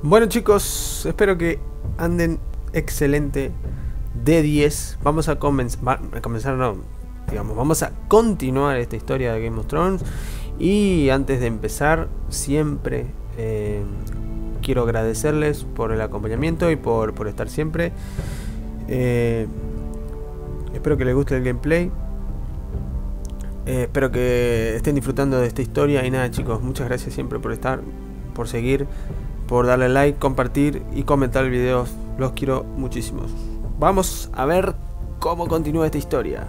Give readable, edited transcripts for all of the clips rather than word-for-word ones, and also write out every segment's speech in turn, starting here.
Bueno chicos, espero que anden excelente, de 10. Vamos a comenzar, vamos a continuar esta historia de Game of Thrones. Y antes de empezar, siempre quiero agradecerles por el acompañamiento y por estar siempre. Espero que les guste el gameplay. Espero que estén disfrutando de esta historia. Y nada chicos, muchas gracias siempre por estar, por seguir, por darle like, compartir y comentar el video. Los quiero muchísimo. Vamos a ver cómo continúa esta historia.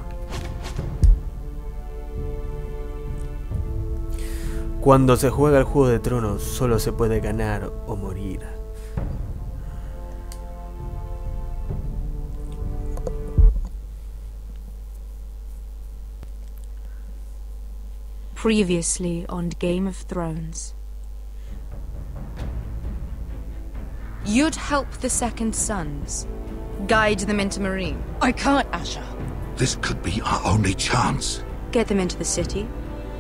Cuando se juega el Juego de Tronos, solo se puede ganar o morir. Previously on Game of Thrones. You'd help the Second Sons, guide them into Marine. I can't, Asha. This could be our only chance. Get them into the city,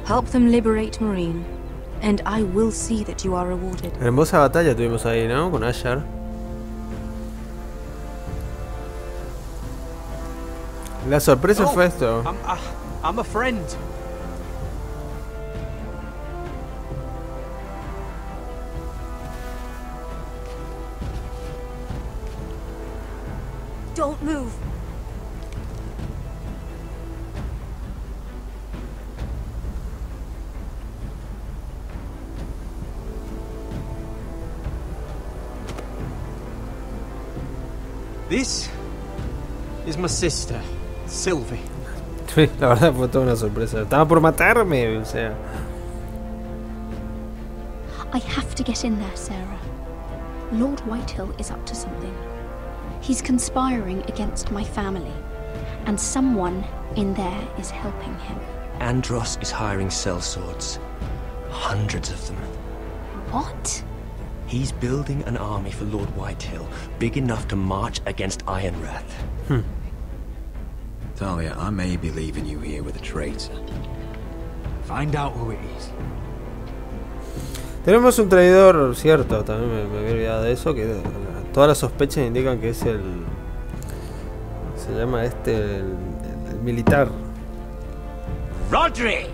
help them liberate Marine, and I will see that you are rewarded. Hermosa batalla tuvimos ahí, ¿no? Con Asher. La sorpresa fue esto. I'm a friend. Don't move. This is my sister, Sylvie. Sí, la verdad fue toda una sorpresa. Estaba por matarme, o sea. I have to get in there, Sarah. Lord Whitehill is up to something. He's conspiring against my family, and someone in there is helping him. Andros is hiring sellswords. Hundreds of them. What? He's building an army for Lord Whitehill, big enough to march against Ironrath. Talia, I may be leaving you here with a traitor. Find out who it is. Tenemos un traidor, cierto, también me había olvidado de eso, que todas las sospechas indican que es el... Se llama el militar. Rodri!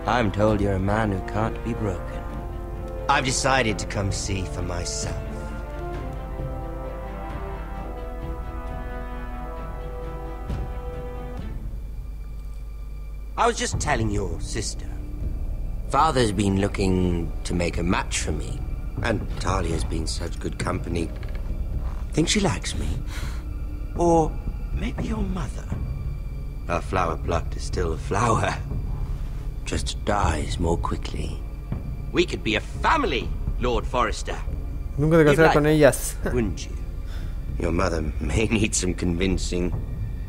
I'm told you're a man who can't be broken. I've decided to come see for myself. I was just telling your sister. Father's been looking to make a match for me, and Talia's been such good company. Think she likes me? Or maybe your mother? A flower plucked is still a flower, just dies more quickly. We could be a family, Lord Forrester. Nunca te casarás con ellas. Wouldn't you? Your mother may need some convincing.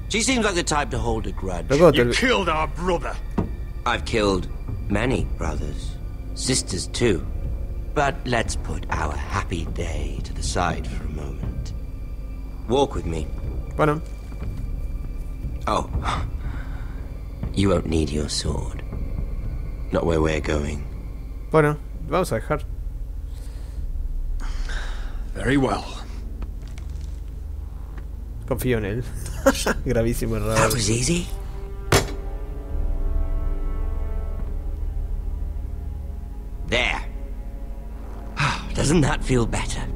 She seems like the type to hold a grudge. You killed our brother. I've killed many brothers, sisters too. But let's put our happy day to the side for a moment. Walk with me. Bueno. Oh, you won't need your sword. Not where we're going. Bueno, vamos a dejar. Very well. Confío en él. Gravísimo error. That was easy. There. Doesn't that feel better?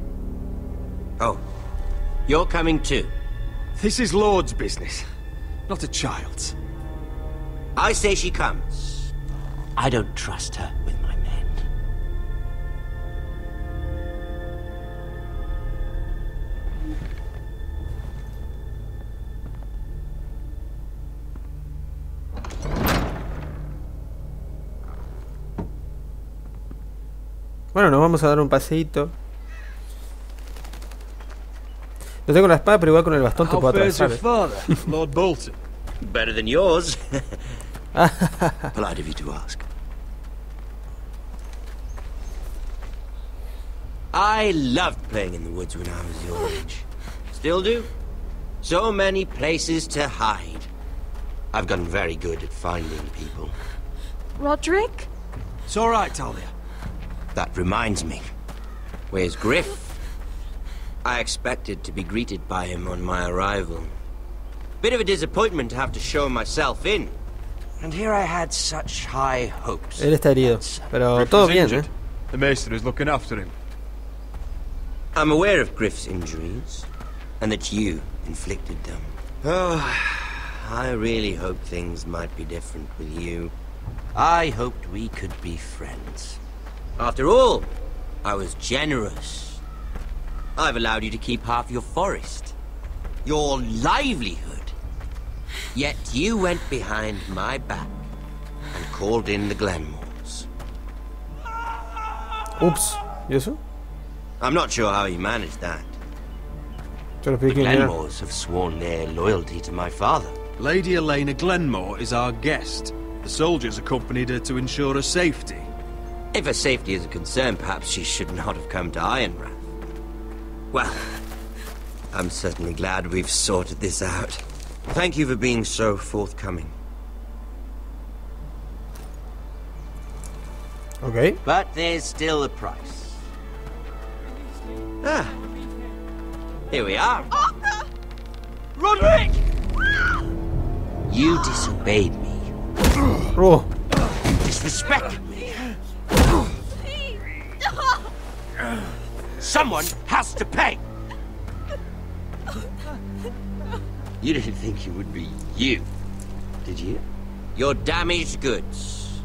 Oh, you're coming too. This is Lord's business, not a child's. I say she comes. I don't trust her with my men. Bueno, nos vamos a dar un paseíto. No tengo la espada, pero igual con el bastón te puedo atravesar. Lord Bolton. Better than yours. Polite of you to ask. I loved playing in the woods when I was your age. Still do. So many places to hide. I've gotten very good at finding people. Roderick? It's all right, Talia. That reminds me. Where's Griff? I expected to be greeted by him on my arrival. Bit of a disappointment to have to show myself in. And here I had such high hopes. Él está herido, pero todo bien, ¿eh? The maester is looking after him. I'm aware of Griff's injuries, and that you inflicted them. Oh, I really hoped things might be different with you. I hoped we could be friends. After all, I was generous. I've allowed you to keep half your forest, your livelihood. Yet you went behind my back and called in the Glenmores. Ups, ¿y eso? I'm not sure how you managed that. Yo lo The pedí que viniera. Glenmores have sworn their loyalty to my father. Lady Elena Glenmore is our guest. The soldiers accompanied her to ensure her safety. If her safety is a concern, perhaps she should not have come to Ironrath. Well, I'm certainly glad we've sorted this out. Thank you for being so forthcoming. Ok. But there's still a price. Ah. Here we are. Arthur! Roderick! You disobeyed me. Oh, You disrespected me. Someone has to pay. You didn't think it would be you, did you? Your damaged goods.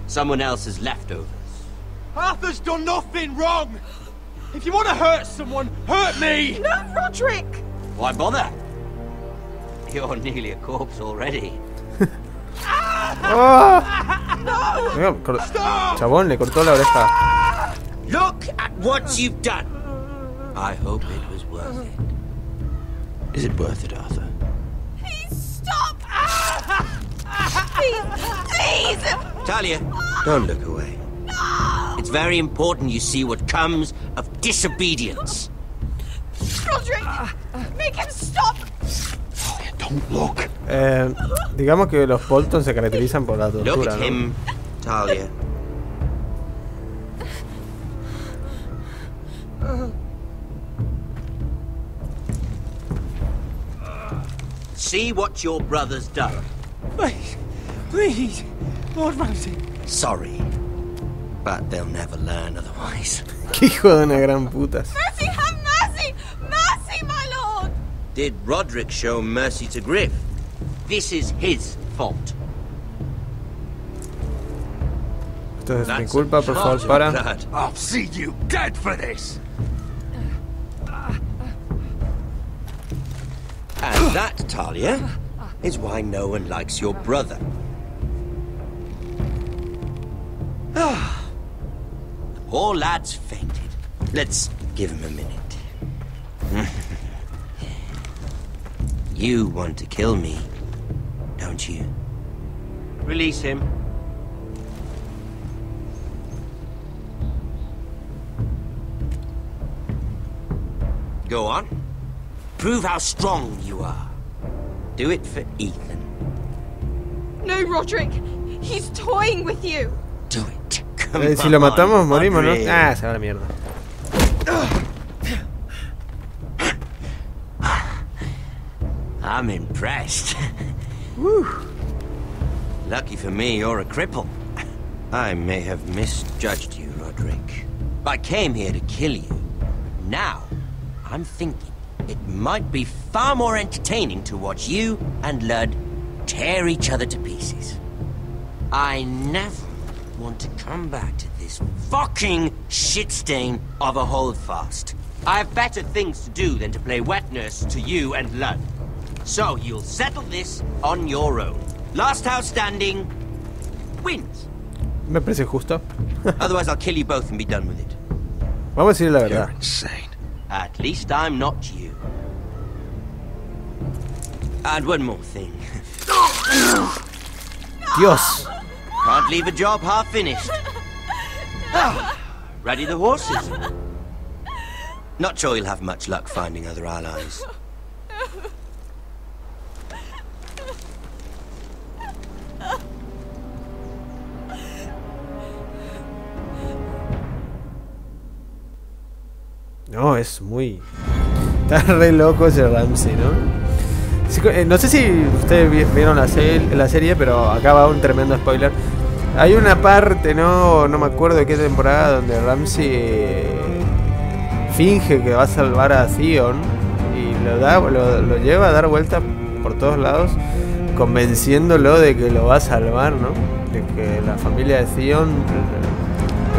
Someone else's leftovers. Arthur's done nothing wrong! If you want to hurt someone, hurt me! No, Roderick! Why bother? You're nearly a corpse already. Venga, chabón, le cortó la oreja. Look at what you've done. I hope it was worth it. Is it worth it, Arthur? Please stop! Please! Talia, don't look away. It's very important you see what comes of disobedience. Roderick! Make him stop! Don't look. Digamos que los Bolton se caracterizan por la Look tortura, at ¿no? him, Talia. See what your brother's done. Please, please, Lord Ramsay. Sorry, but they'll never learn otherwise. Qué hijo de una gran putas. Mercy, have mercy! Mercy, my lord! Did Roderick show mercy to Griff? This is his fault. Esto es mi That's culpa, a por favor, charge of para. blood. I'll see you dead for this! And that, Talia, is why no one likes your brother. Ah, the poor lad's fainted. Let's give him a minute. You want to kill me, don't you? Release him. Go on. Prove how strong you are. Do it for Ethan. No, Roderick! He's toying with you! Do it. Come Si lo matamos, on, morimos, ¿no? Roderick. Ah, se va a la mierda. I'm impressed. Woo. Lucky for me, you're a cripple. I may have misjudged you, Roderick. I came here to kill you. Now, I'm thinking it might be far more entertaining to watch you and Lud tear each other to pieces. I never want to come back to this fucking shit stain of a holdfast. I have better things to do than to play wet nurse to you and Lud. So you'll settle this on your own. Last house standing wins. Me parece justo. Otherwise I'll kill you both and be done with it. Vamos a decir la You're verdad. insane. At least I'm not you. And one more thing. Dios. Can't leave a job half finished. Ready the horses? Not sure you'll have much luck finding other allies. No, es muy... Está re loco ese Ramsey, ¿no? No sé si ustedes vieron la serie, pero acá va un tremendo spoiler. Hay una parte, no me acuerdo de qué temporada, donde Ramsey finge que va a salvar a Theon y lo lleva a dar vueltas por todos lados, convenciéndolo de que lo va a salvar, ¿no? De que la familia de Theon,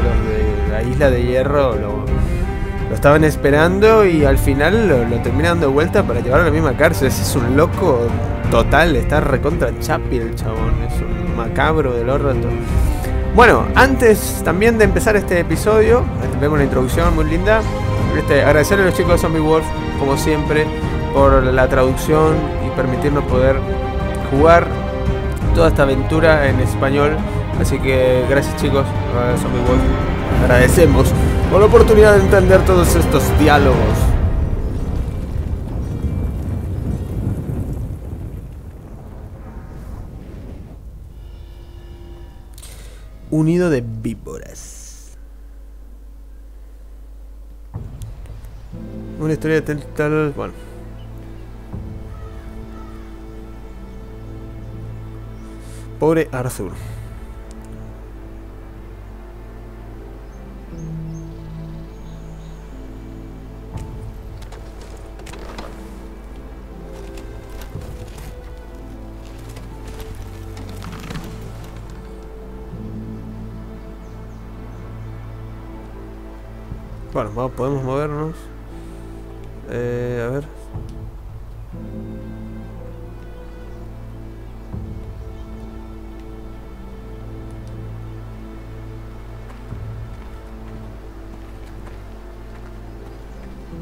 los de la isla de Hierro, lo estaban esperando y al final lo terminan dando vuelta para llevarlo a la misma cárcel. Ese es un loco total, está recontra chapi el chabón, es un macabro del orto. Bueno, antes también de empezar este episodio, vemos una introducción muy linda. Agradecerle a los chicos de Zombie Wolf, como siempre, por la traducción y permitirnos poder jugar toda esta aventura en español. Así que gracias, chicos, a Zombie Wolf. Agradecemos por la oportunidad de entender todos estos diálogos. Un nido de víboras. Una historia de Telltale. Bueno. Pobre Arthur. Bueno, podemos movernos. A ver.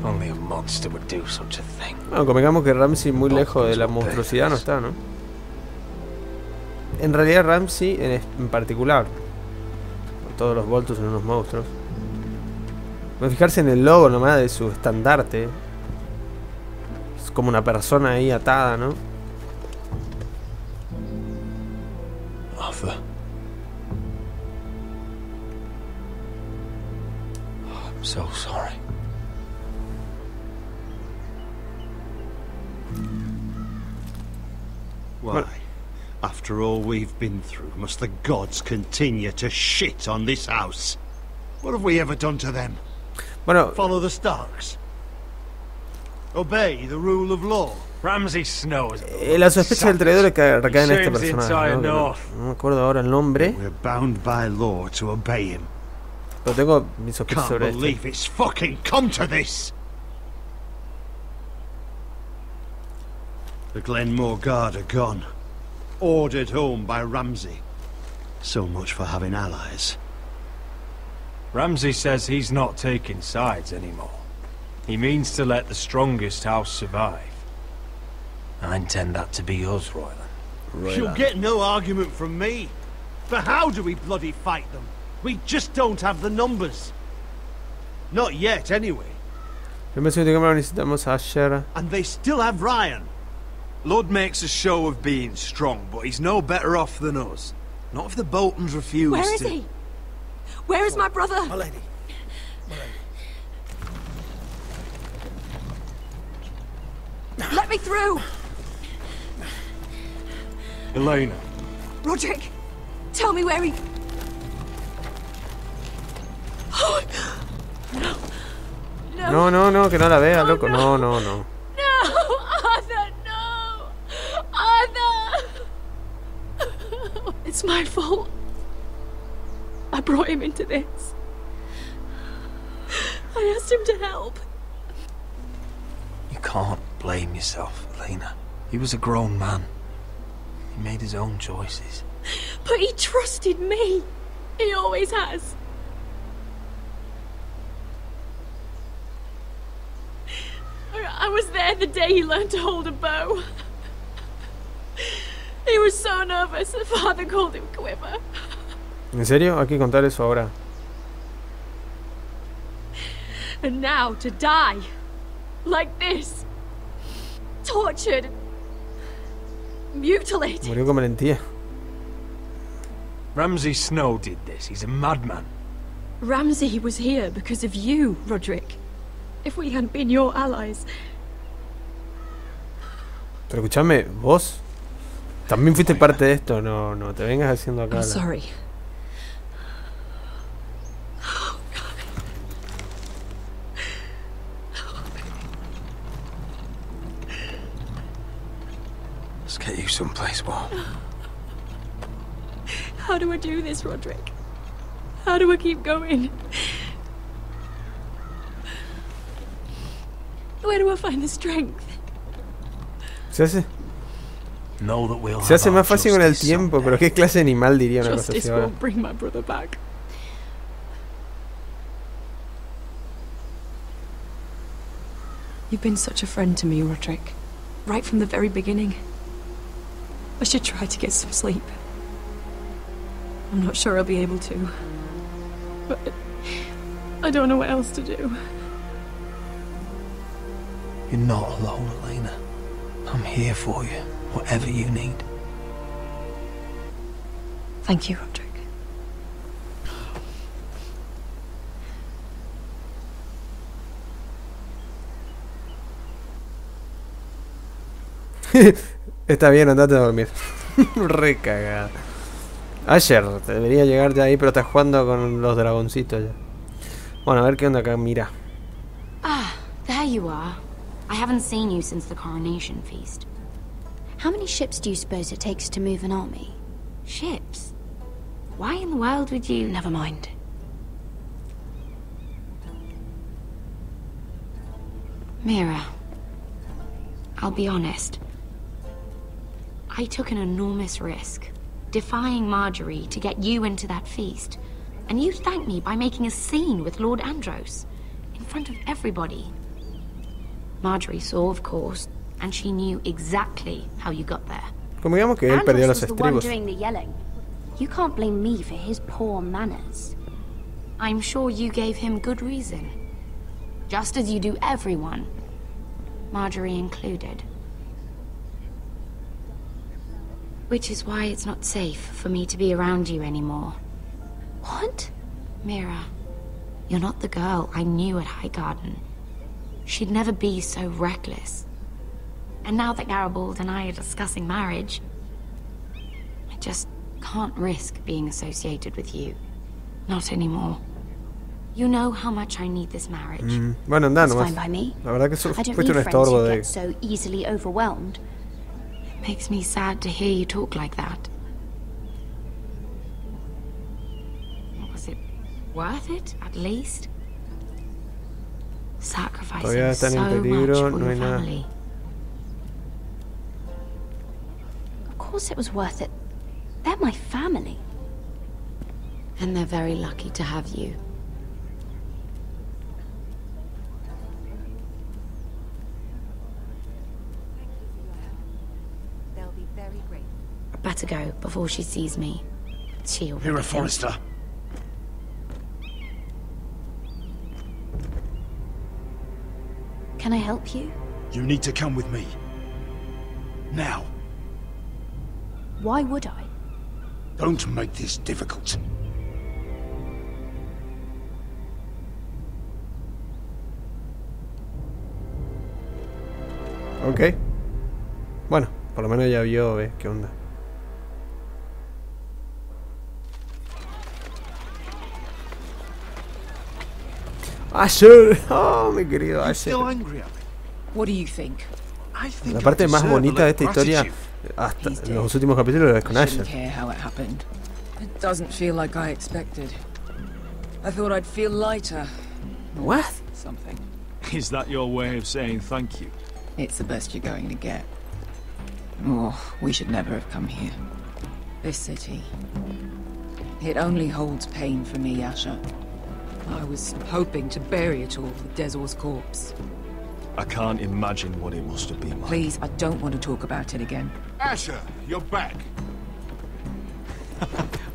Only a monster would do such a thing. Bueno, convengamos que Ramsey muy lejos de la monstruosidad no está, ¿no? En realidad Ramsey en particular, todos los voltos son unos monstruos. Voy a fijarse en el logo nomás de su estandarte. Es como una persona ahí atada, ¿no? Arthur. Oh, I'm so sorry. Why? After all we've been through, must the gods continue to shit on this house? What have we ever done to them? Bueno, follow the Starks. Obey the rule of law. Ramsay Snow is la sospecha del traidor que recae en este personaje, ¿no? No me acuerdo ahora el nombre. We're bound by law to obey him. Pero tengo mis sospechas sobre Can't believe it's fucking come to this. The Glenmore Guard are gone. Ordered home by Ramsay. So much for having allies. Ramsay says he's not taking sides anymore. He means to let the strongest house survive. I intend that to be us, Royland. You'll get no argument from me. But how do we bloody fight them? We just don't have the numbers. Not yet, anyway. Necesitamos a Asher. And they still have Ryan. Lord makes a show of being strong, but he's no better off than us. Not if the Boltons refuse to. Where is he? Where is my brother? My lady. Let me through! Elena. Roderick, tell me where he... No, que no la vea, loco. No. No, Arthur, no! Arthur! It's my fault. I brought him into this. I asked him to help. You can't blame yourself, Elena. He was a grown man. He made his own choices. But he trusted me. He always has. I was there the day he learned to hold a bow. He was so nervous that Father called him Quiver. ¿En serio? Hay que contar eso ahora. And now to die. Like this. Tortured. Mutilated. Murió con valentía. Ramsay Snow did this. He's a madman. Ramsay was here because of you, Roderick. if we hadn't been your allies. Pero escuchame, vos también fuiste parte de esto, no te vengas haciendo acá. I'm sorry. Let's get you someplace warm. How do I do this, Roderick? How do I keep going? Where do I find the strength? Se hace más fácil con el tiempo, pero ¿qué clase de animal diría una cosa así ahora? Bring my brother back. You've been such a friend to me, Roderick. Right from the very beginning. I should try to get some sleep. I'm not sure I'll be able to. But I don't know what else to do. You're not alone, Elena. I'm here for you, whatever you need. Thank you, Roderick. Está bien, andate a dormir. Re cagada. Ayer debería llegar ya ahí, pero estás jugando con los dragoncitos ya. Bueno, a ver qué onda acá, mira. Ah, there you are. I haven't seen you since the coronation feast. How many ships do you suppose it takes to move an army? Ships? Why in the world would you... Never mind. Mira, I'll be honest. I took an enormous risk, defying Marjorie to get you into that feast. And you thanked me by making a scene with Lord Andros, in front of everybody. Marjorie saw, of course, and she knew exactly how you got there. Como digamos que él perdió los estribos. Andros was the one doing the yelling. You can't blame me for his poor manners. I'm sure you gave him good reason. Just as you do everyone, Marjorie included. Which is why it's not safe for me to be around you anymore. What? Mira, you're not the girl I knew at Highgarden. She'd never be so reckless. And now that Garibald and I are discussing marriage, I just can't risk being associated with you. Not anymore. You know how much I need this marriage. Bueno, anda That's nomás. fine by me. La verdad que I don't fuiste un need friends estorbo who de... get so easily overwhelmed. It makes me sad to hear you talk like that. Was it worth it, at least? Todavía Sacrificing están so en peligro, much for no hay your nada. family. Of course it was worth it. They're my family. And they're very lucky to have you. They'll be very grateful. I better go before she sees me. She already Here, feels Forrester. Can I help you? You need to come with me. Now. Why would I? Don't make this difficult. Ok. Bueno, por lo menos ya vio, ve qué onda. Asher, oh mi querido Asher. What do you think? La parte más bonita de esta historia, hasta en los últimos capítulos, es con I shouldn't Asher. care how it happened. It doesn't feel like I expected. I thought I'd feel lighter. What? Something. Is that your way of saying thank you? It's the best you're going to get. Oh, we should never have come here. This city. It only holds pain for me, Asher. I was hoping to bury it all with Desor's corpse. I can't imagine what it must have been like. Please, I don't want to talk about it again. Asher, you're back.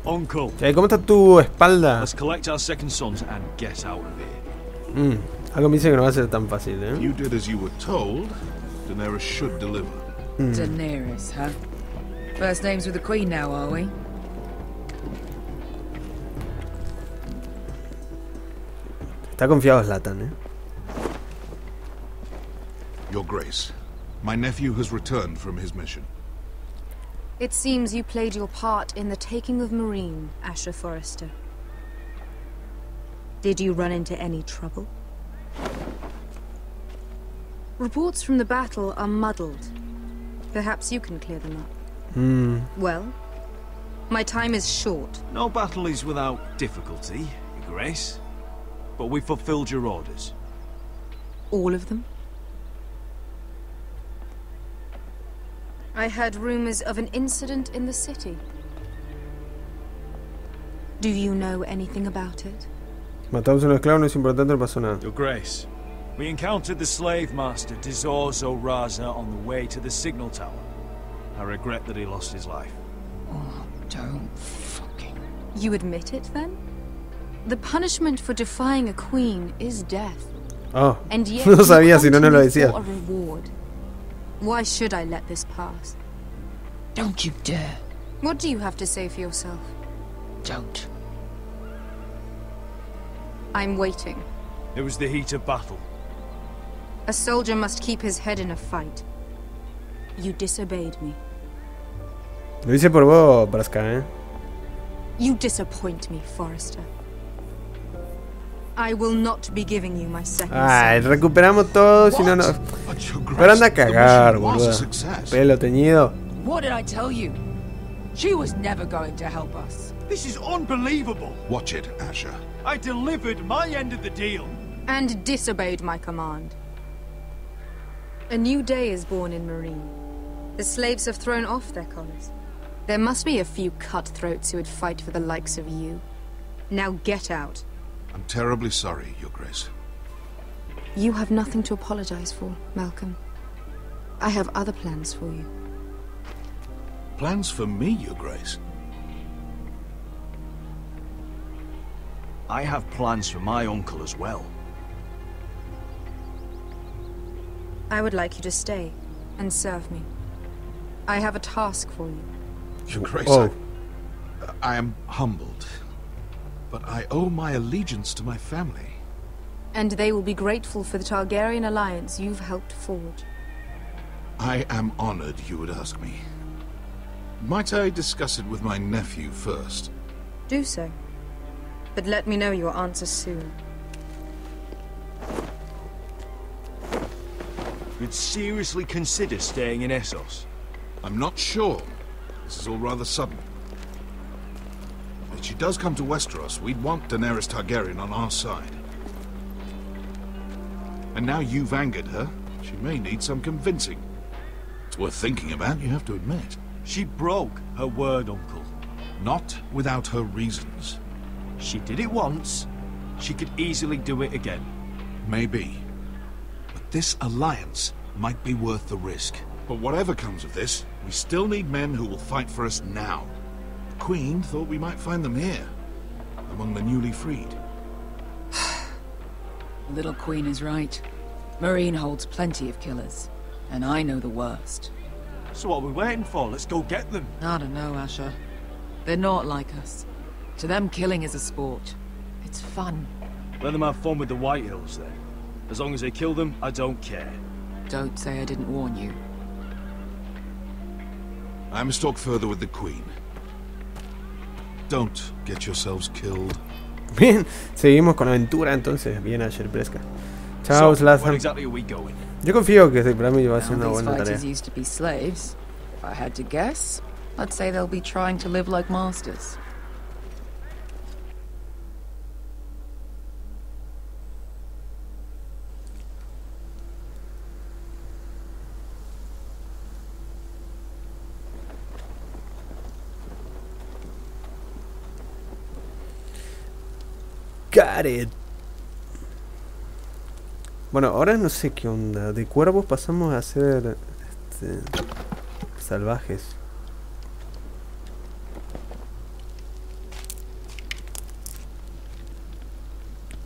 Uncle. ¿Cómo está tu espalda? Let's collect our second sons and get out of here. Algo me dice que no va a ser tan fácil, ¿eh? You did as you were told. Daenerys should deliver. Daenerys, huh? First names with the Queen now, are we? Está confiado Zlatan, ¿eh? Your Grace, my nephew has returned from his mission. It seems you played your part in the taking of Marine, Asher Forrester. Did you run into any trouble? Reports from the battle are muddled. Perhaps you can clear them up. Well, my time is short. No battle is without difficulty, Your Grace. But we fulfilled your orders. All of them? I heard rumors of an incident in the city. Do you know anything about it? Matamos a un esclavo, no es importante, no pasó nada. Your Grace, we encountered the slave master Dizorzo Raza on the way to the signal tower. I regret that he lost his life. Oh, don't fucking... You admit it, then? The punishment for defying a queen is death. Oh, and yet no sabía, si no, no lo decía. A reward. Why should I let this pass? Don't you dare. What do you have to say for yourself? Don't. I'm waiting. It was the heat of battle. A soldier must keep his head in a fight. You disobeyed me. Lo hice por vos, Braska, eh. You disappoint me, Forrester. I will not be giving you my second Ay, son. recuperamos todo, si no, no. Pero anda a cagar, boludo. Pelo teñido. What did I tell you? She was never going to help us. This is unbelievable. Watch it, Asher. I delivered my end of the deal. And disobeyed my command. A new day is born in Marine. The slaves have thrown off their collars. There must be a few cutthroats who would fight for the likes of you. Now get out. I'm terribly sorry, Your Grace. You have nothing to apologize for, Malcolm. I have other plans for you. Plans for me, Your Grace? I have plans for my uncle as well. I would like you to stay and serve me. I have a task for you. Your Grace, Oh. I am humbled, but I owe my allegiance to my family. And they will be grateful for the Targaryen alliance you've helped forge. I am honored you would ask me. Might I discuss it with my nephew first? Do so. But let me know your answer soon. You'd seriously consider staying in Essos? I'm not sure. This is all rather sudden. If she does come to Westeros, we'd want Daenerys Targaryen on our side. And now you've angered her, she may need some convincing. It's worth thinking about, you have to admit. She broke her word, Uncle. Not without her reasons. She did it once. She could easily do it again. Maybe. But this alliance might be worth the risk. But whatever comes of this, we still need men who will fight for us now. The Queen thought we might find them here, among the newly freed. Little Queen is right. Marine holds plenty of killers, and I know the worst. So what are we waiting for? Let's go get them. I don't know, Asher. They're not like us. To them, killing is a sport. It's fun. Let them have fun with the White Hills, then. As long as they kill them, I don't care. Don't say I didn't warn you. I must talk further with the Queen. Don't get yourselves killed. Bien, seguimos con la aventura entonces. Bien, Asher Preska. Chao, Zlatan. Where exactly are we going? Yo confío que para mí va a ser una These buena tarea. fighters used to be slaves. If I had to guess, I'd say they'll be trying to live like masters. Got it. Bueno, ahora no sé qué onda. De cuervos pasamos a ser salvajes.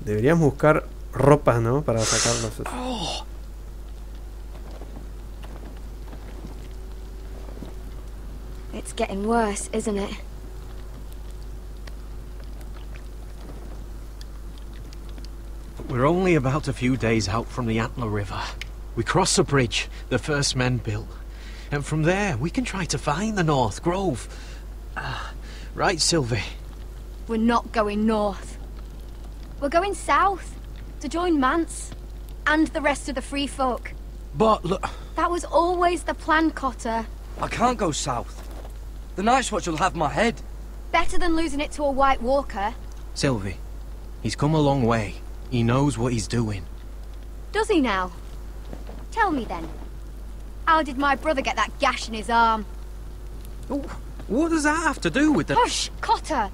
Deberíamos buscar ropas, ¿no? Para sacarlos. Oh. It's getting worse, isn't it? We're only about a few days out from the Antler River. We cross the bridge the first men built, and from there we can try to find the North Grove. Right, Sylvie? We're not going north. We're going south, to join Mance, and the rest of the free folk. But look... That was always the plan, Cotter. I can't go south. The Night's Watch will have my head. Better than losing it to a White Walker. Sylvie, he's come a long way. He knows what he's doing. Does he now? Tell me then. How did my brother get that gash in his arm? What does that have to do with the... Hush, Cotter!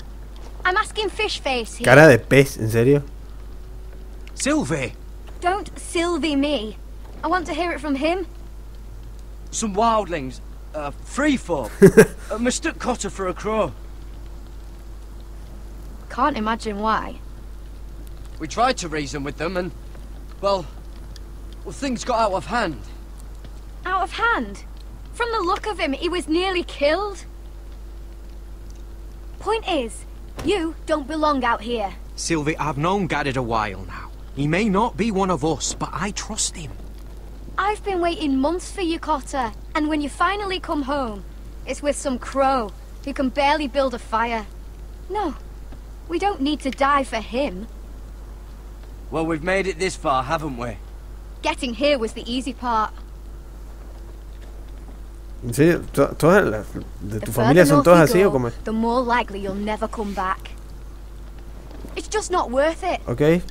I'm asking Fishface here. Cara de pez, ¿en serio? Sylvie! Don't Sylvie me. I want to hear it from him. Some wildlings, free folk, mistook Cotter for a crow. Can't imagine why. We tried to reason with them and, well, things got out of hand. Out of hand? From the look of him, he was nearly killed. Point is, you don't belong out here. Sylvie, I've known Garrett a while now. He may not be one of us, but I trust him. I've been waiting months for you, Cotter, and when you finally come home, it's with some crow who can barely build a fire. No, we don't need to die for him. Well, we've made it this far, haven't we? Getting here was the easy part. ¿En serio? ¿Todas las de tu familia son todas así o cómo? The more likely you'll never come back. It's just not worth it. Okay.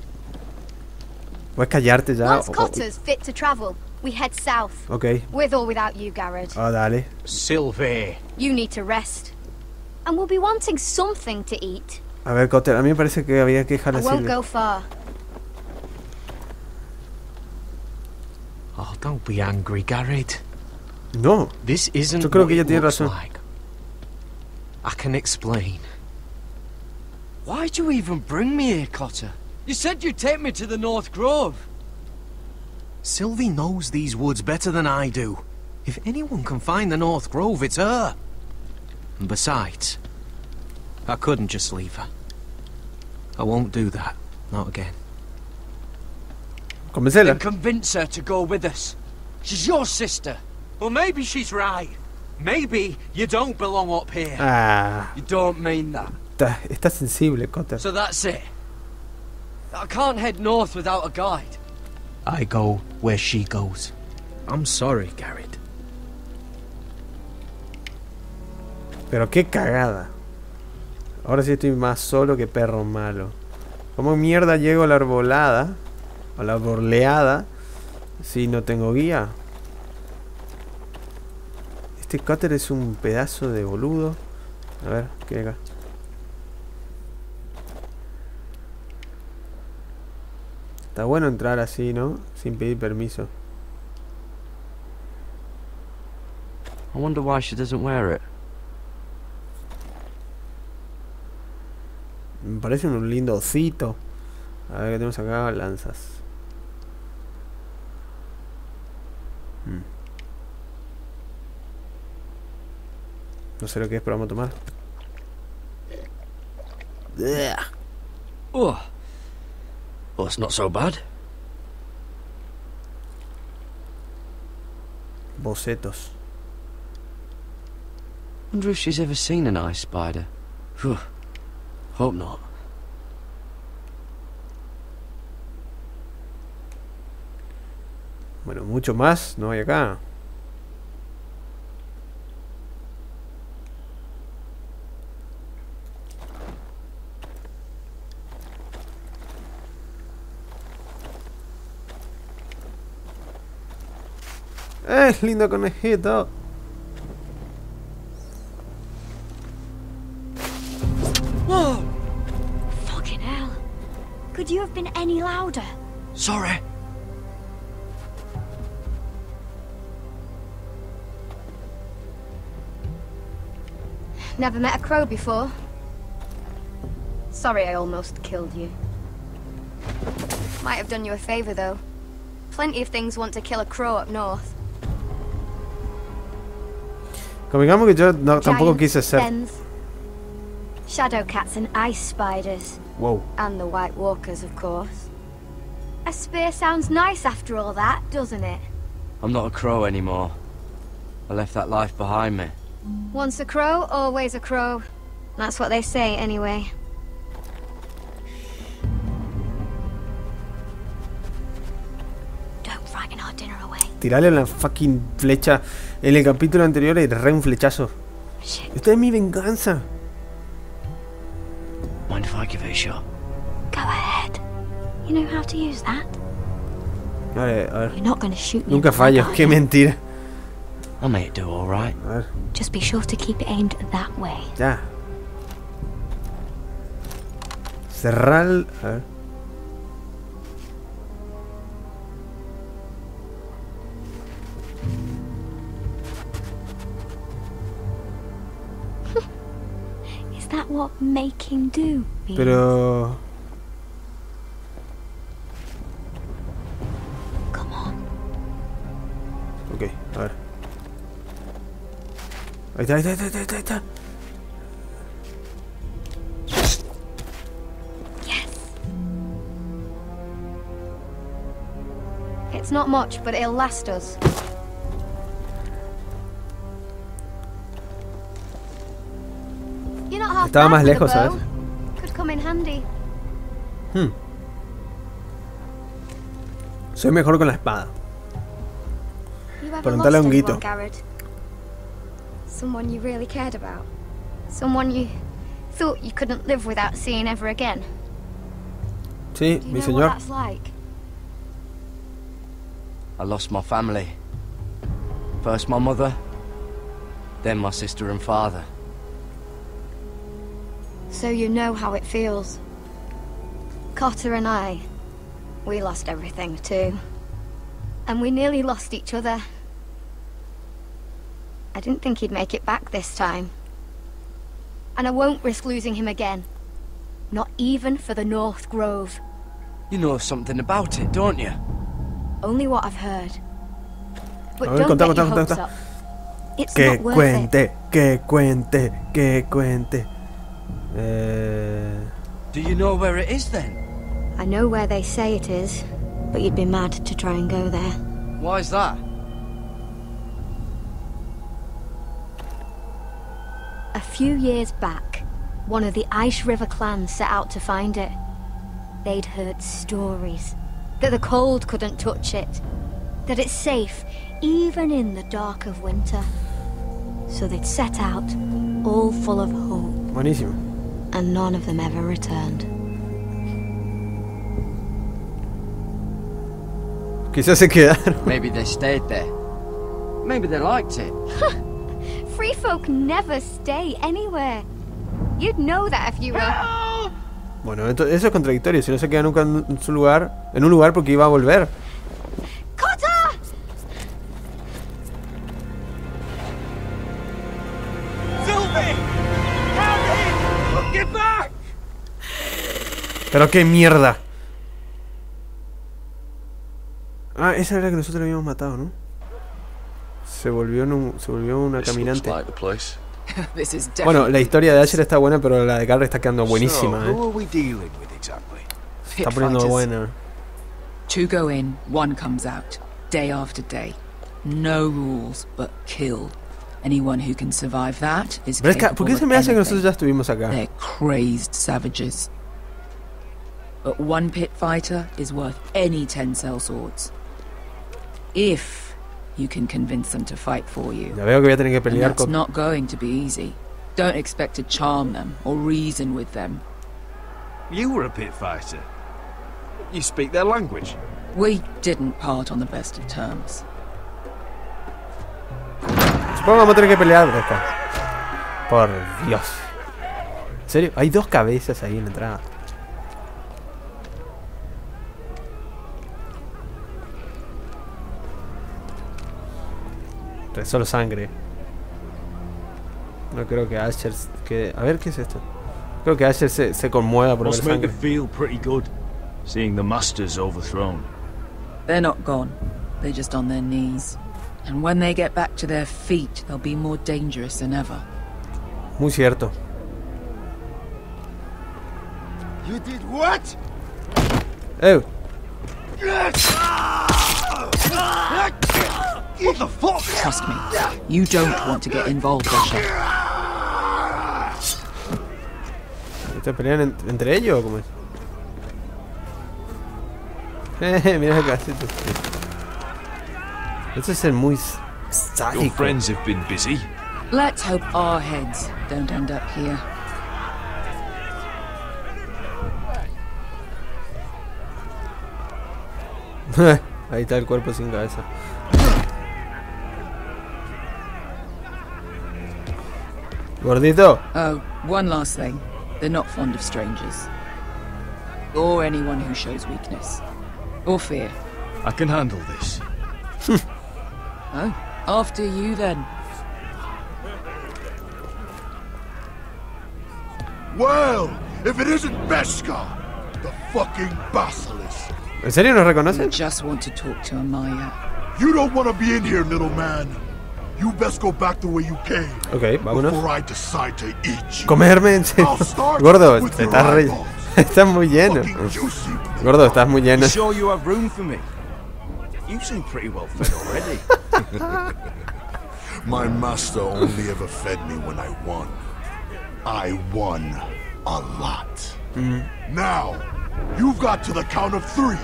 ¿Puedes callarte ya? Once Cotter's fit to travel, we head south. Okay. With or without you, Garrett. Dale. Sylvie. You need to rest. And we'll be wanting something to eat. A ver, Cotter, a mí me parece que había que dejar I así. won't go far. Oh, don't be angry, Garrett. No. This isn't Yo creo what que ella it tiene looks razón. like. I can explain. Why'd you even bring me here, Cotter? You said you'd take me to the North Grove. Sylvie knows these woods better than I do. If anyone can find the North Grove, it's her. And besides, I couldn't just leave her. I won't do that. Not again. Convéncela. Then convince her to go with us. She's your sister. Well, maybe she's right. Maybe you don't belong up here. You don't mean that. Está sensible, Cotter. So that's it. I can't head north without a guide. I go where she goes. I'm sorry, Garrett. Pero qué cagada. Ahora sí estoy más solo que perro malo. ¿Cómo mierda llego a la arbolada? A la borleada. Si no tengo guía. Este Cotter es un pedazo de boludo. A ver, ¿qué hay acá? Está bueno entrar así, ¿no? Sin pedir permiso. I wonder why she doesn't wear it. Me parece un lindo osito. A ver qué tenemos acá. Lanzas. No sé lo que es, pero vamos a tomar. Oh. Well, it's not so bad. Bocetos. Wonder if she's ever seen an ice spider. Phew. Hope not. Bueno, mucho más no hay acá. Lindo conejito. Whoa! Fucking hell. Could you have been any louder? Sorry. Never met a crow before. Sorry I almost killed you. Might have done you a favor though. Plenty of things want to kill a crow up north. Convengamos que yo no, tampoco quise ser. Dens, shadow cats and ice spiders. Wow. And the White Walkers, of course. A spear sounds nice after all that, doesn't it? I'm not a crow anymore. I left that life behind me. Once a crow, always a crow. That's what they say, anyway. Don't frighten our dinner away. Tirale la fucking flecha. En el capítulo anterior era un flechazo. Esta es mi venganza. Mind if I give it a shot? Go ahead. You know how to use that? A ver. You're not going to shoot me. Nunca fallo, qué mentira. I made it do all right. A ver. Just be sure to keep it aimed that way. Ya. Cerrar. A ver. Is that what making do means? Pero. Come on. Ok, a ver. Ahí está, ahí está, ahí está, ahí está, ahí está. It's not much, but it'll last us. You're not half Estaba bad más with a lejos, bow. ¿sabes? Could come in handy. Soy mejor con la espada. You ever Preguntale a lost Honguito. anyone, Garrett? Someone you really cared about? Someone you thought you couldn't live without seeing ever again? Sí, Do you mi know señor. what that's like? I lost my family. First my mother, then my sister and father. So you know how it feels. Cotter and I, we lost everything too. And we nearly lost each other. I didn't think he'd make it back this time. And I won't risk losing him again. Not even for the North Grove. You know something about it, don't you? Only what I've heard. But A ver, don't contá, get your contá, hopes contá. up. It's Que not worth cuente, que cuente, que cuente. Do you know where it is then? I know where they say it is, but you'd be mad to try and go there. Why's that? A few years back, one of the Ice River clans set out to find it. They'd heard stories that the cold couldn't touch it, that it's safe even in the dark of winter. So they'd set out, all full of hope. Buenísimo. And none of them ever returned. Quizás se quedaron. Maybe they stayed there. Maybe they liked it. Free folk never stay anywhere. You'd know that if you were... Bueno, eso es contradictorio. Si no se queda nunca en su lugar, en un lugar porque iba a volver. ¡Cotter! Sylvie! Harry! Get back! Pero qué mierda. Ah, esa era la que nosotros habíamos matado, ¿no? Se volvió una caminante. Bueno, la historia de Asher está buena, pero la de Garrett está quedando buenísima, Se está poniendo buena. Two go in, one comes out, day after day. No rules, but kill. Anyone who can survive that is capable ¿Por qué se me hace que nosotros ya estuvimos acá? They're crazed savages. But one pit fighter is worth any 10 sellswords. If you can convince them to fight for you. Ya veo que voy a tener que pelear con... con... not going to be easy. Don't expect to charm them or reason with them. You were a pit fighter. You speak their language. We didn't part on the best of terms. Supongo que vamos a tener que pelear, Bresca. Por Dios. ¿En serio? Hay dos cabezas ahí en la entrada. Solo sangre. No creo que Asher... A ver, ¿qué es esto? Creo que Asher se conmueva por ver Must make sangre. her feel pretty good, seeing the masters overthrown. They're not gone. They're just on their knees. And when they get back to their feet, they'll be more dangerous than ever. Muy cierto. You did what? What the fuck? Trust me, you don't want to get involved, Asher. ¿Están peleando entre ellos o cómo es? Mira acá. Este es el muy sádico. Your friends have been busy. Let's hope our heads don't end up here. Ahí está el cuerpo sin cabeza. Gordito. Oh, one last thing. They're not fond of strangers. Or anyone who shows weakness. Or fear. I can handle this. Oh, after you then. Well, if it isn't Beskar, the fucking basilisk. ¿En serio nos reconoce? I just want to talk to Amaya. You don't want to be in here, little man. You best go back the way you came. Okay, vámonos. Before I decide to eat you. Comerme en serio. Gordo, estás muy lleno. Gordo, estás muy lleno. Sure you have room for me? You seem pretty well fed already. My master only ever fed me when I won. I won a lot. Now, you've got to the count of 3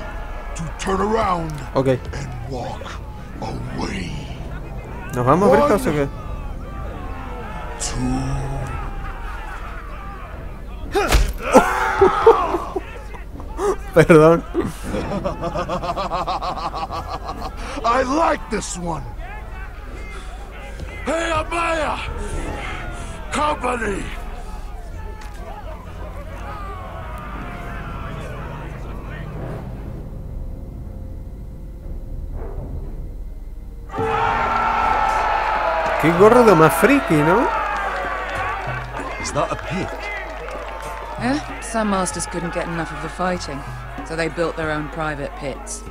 to turn around and walk away. ¿Nos vamos, Briscos, o qué? 2. Perdón. I like this one. Hey, Amaya! Company! Qué gordo más friki, ¿no? Is that a pit? Yeah, some masters couldn't get enough of the fighting, so they built their own private pits,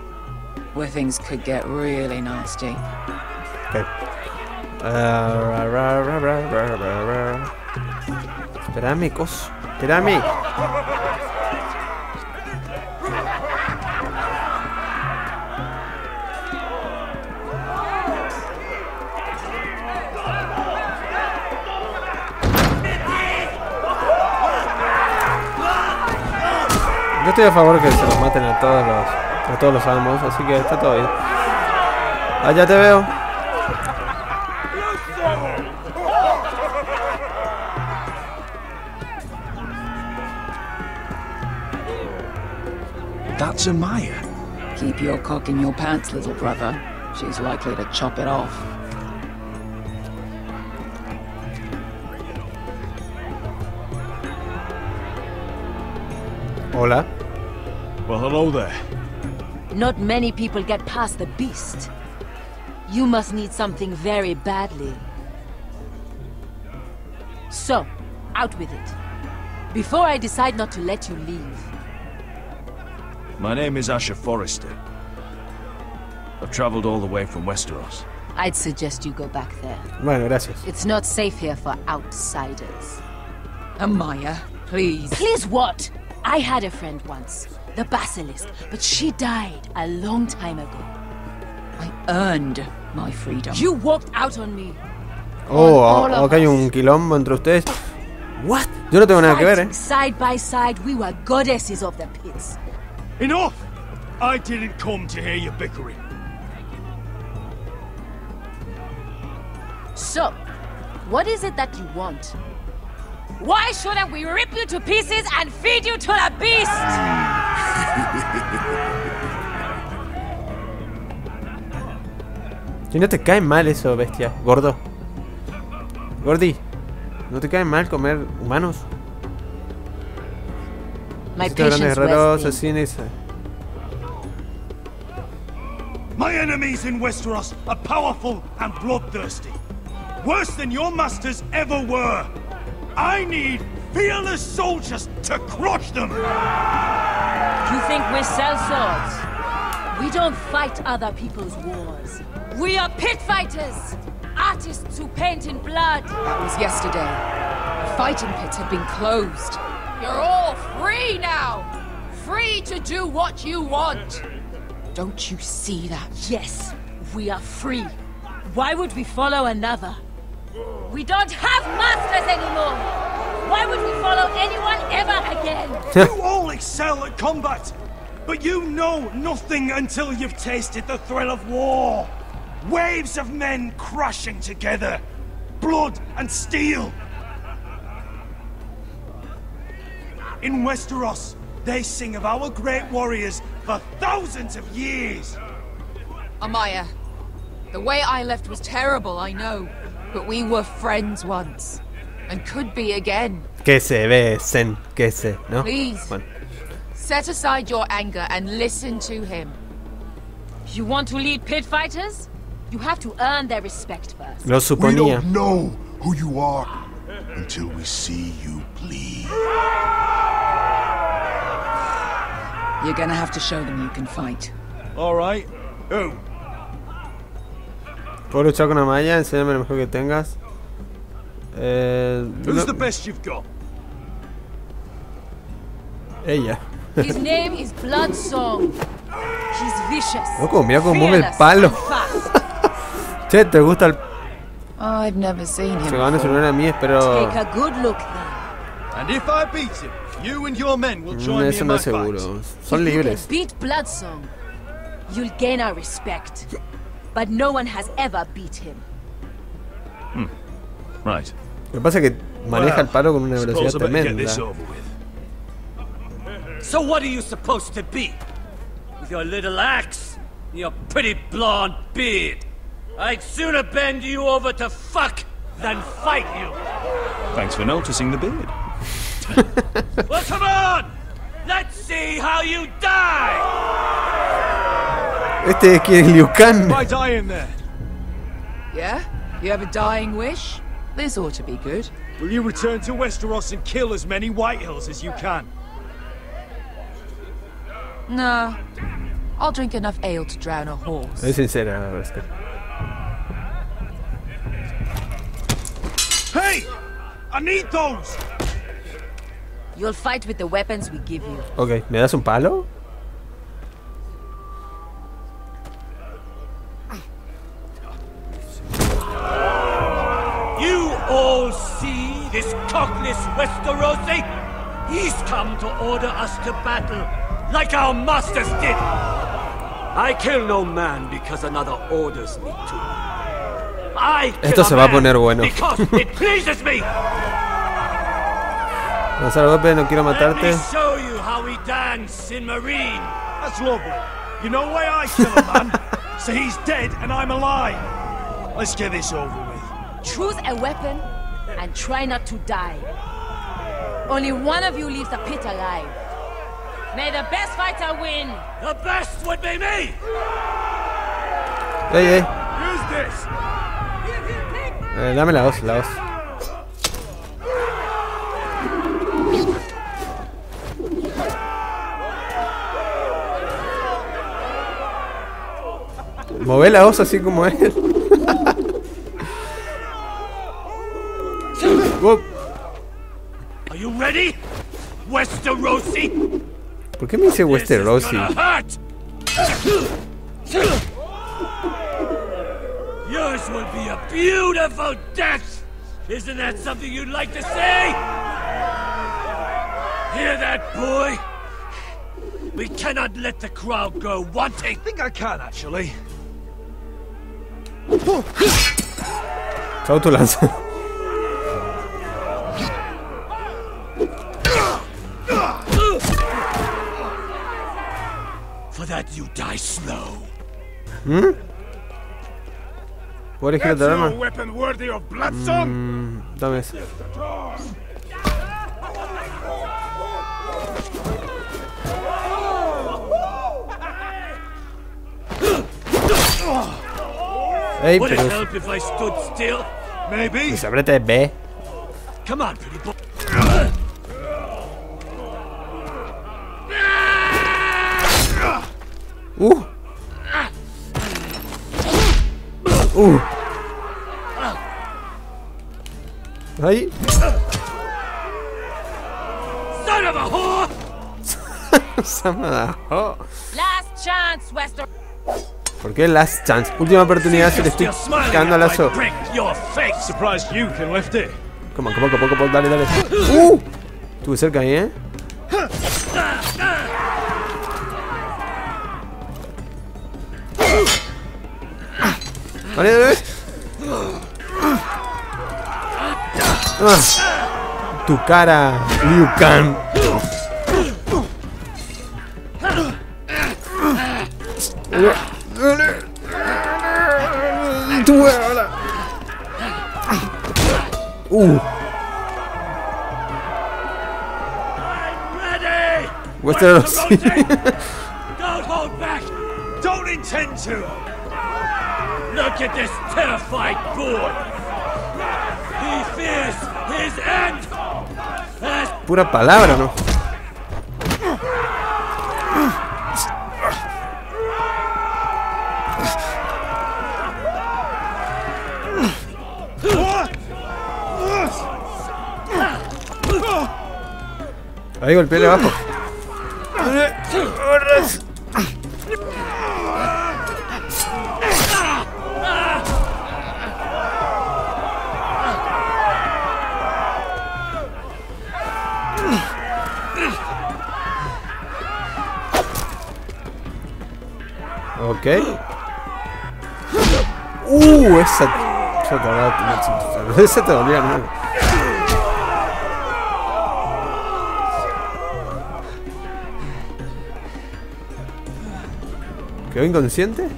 where things could get really nasty. Okay. Espérame, cos. Espérame. Yo estoy a favor que se los maten a todos los amos, así que está todo bien. Ah, ya te veo. That's Amaya. Keep your cock in your pants, little brother. She's likely to chop it off. Hola. Well, hello there. Not many people get past the beast. You must need something very badly. So, out with it. Before I decide not to let you leave. My name is Asher Forrester. I've traveled all the way from Westeros. I'd suggest you go back there. Bueno, gracias. It's not safe here for outsiders. Amaya, please. Please what? I had a friend once, the Basilisk, but she died a long time ago. I earned my freedom. You walked out on me. Oh, acá hay un quilombo entre ustedes. What? Yo no tengo nada que ver, eh. Side by side, we were goddesses of the pits. Enough! I didn't come to hear you bickering. So, what is it that you want? Why shouldn't we rip you to pieces and feed you to the beast? Si no te cae mal eso, bestia, gordo. Gordi, ¿no te cae mal comer humanos? My patience was thin. My enemies in Westeros are powerful and bloodthirsty. Worse than your masters ever were. I need fearless soldiers to crush them! You think we sell swords? We don't fight other people's wars. We are pit fighters! Artists who paint in blood! That was yesterday. The fighting pits have been closed. You're all free now! Free to do what you want! Don't you see that? Yes, we are free. Why would we follow another? We don't have masters anymore. Why would we follow anyone ever again? You all excel at combat, but you know nothing until you've tasted the thrill of war. Waves of men crashing together, blood and steel. In Westeros, they sing of our great warriors for thousands of years. Amaya, the way I left was terrible, I know. But we were friends once. And could be again. Que se besen, que se, ¿no? Please. Bueno. Set aside your anger and listen to him. You want to lead pit fighters? You have to earn their respect first. Lo suponía. We don't know who you are until we see you bleed. You're gonna have to show them you can fight. All right. Who? Puedo luchar con Amaya, enséñame lo mejor que tengas. Who's the best you've got? Ella. His name is Bloodsong. He's vicious. Loco, mira cómo mueve el palo. Che, ¿te gusta el...? I've never seen him. Se van a celular a mí, espero... Take a good look then. And if I beat him, you and your men will join me Eso in no my es seguro. fight. Son libres. Beat Bloodsong. You'll gain our respect. But no one has ever beat him. Right. Lo que pasa es que maneja el palo con una velocidad Suppose I better get tremenda. this over with. So what are you supposed to be? With your little axe? Your pretty blonde beard? I'd sooner bend you over to fuck than fight you. Thanks for noticing the beard. Well, come on! Let's see how you die! Este es quien es Liu Kang. Why die in there? Yeah? You have a dying wish? This ought to be good. Will you return to Westeros and kill as many Whitehills as you can? No. I'll drink enough ale to drown a horse. Es sincera, Rascal. Hey! I need those! You'll fight with the weapons we give you. Ok, ¿me das un palo? You all see this cockless Westerosi? He's come to order us to battle, like our masters did. I kill no man because another orders me to. I kill Esto se va a poner bueno. because it pleases me. Lanzar golpe, no quiero matarte. Let me show you how we dance in Marine. That's lovely. You know why I kill a man? So he's dead and I'm alive. Let's get this over with. Choose a weapon and try not to die. Only one of you leaves the pit alive. May the best fighter win. The best would be me. Ey, ey. Use this. Dame la hoz, la hoz. Move la hoz así como él. Are you ready? Westerosi? ¿Por qué me dice Westerosi? Yours will be a beautiful death! Isn't that something you'd like to say? Hear that, boy? We cannot let the crowd go wanting. I think I can, actually. Chao tu lanza. For that you die slow. ¿Puedo elegir otra arma? Weapon worthy of Bloodsong? Dame eso. Ey, Would it pero... help if I stood still? Maybe. Pues ábrete B. Come on, pretty boy. Ahí. Son of a whore! Son of a whore. Last chance, Wester. ¿Por qué last chance? Última oportunidad, se le estoy cagando al lazo. Come on, dale. Estuve cerca ahí, ¿eh? Vale. Tu cara, Liu Kang. Westeros. Don't hold back. Don't intend to. Look at this terrified boy. He fears his end. Pura palabra, ¿no? Ahí golpeé abajo. Ok. Esa te dolía, ¿no? ¿Quedó inconsciente?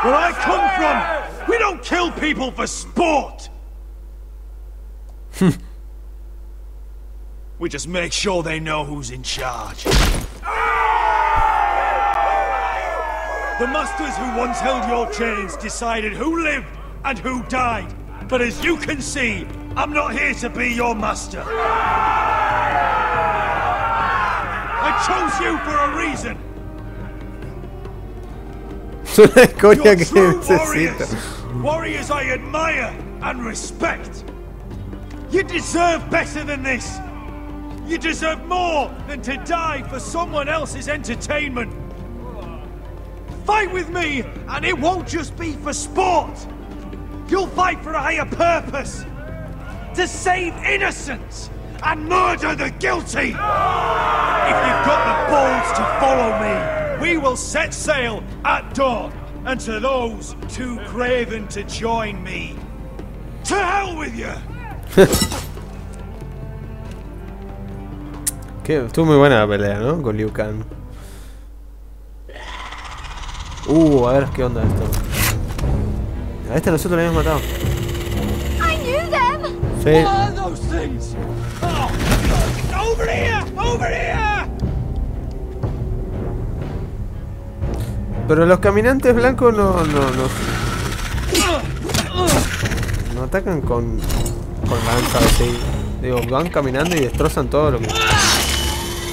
Where I come from, we don't kill people for sport. We just make sure they know who's in charge. The masters who once held your chains decided who lived and who died. But as you can see, I'm not here to be your master. I chose you for a reason. You're true warriors I admire and respect. You deserve better than this. You deserve more than to die for someone else's entertainment. Fight with me, and it won't just be for sport. You'll fight for a higher purpose. To save innocents and murder the guilty. If you've got the balls to follow me, we will set sail at dawn. And to those too craven to join me, to hell with you. Estuvo muy buena la pelea, ¿no? Con Liu Kang. A ver qué onda esto. A este nosotros lo habíamos matado. I knew them. Sí. What are those things? Oh. Over here! Over here! Pero los caminantes blancos no atacan con lanza así. Digo, van caminando y destrozan todo lo que...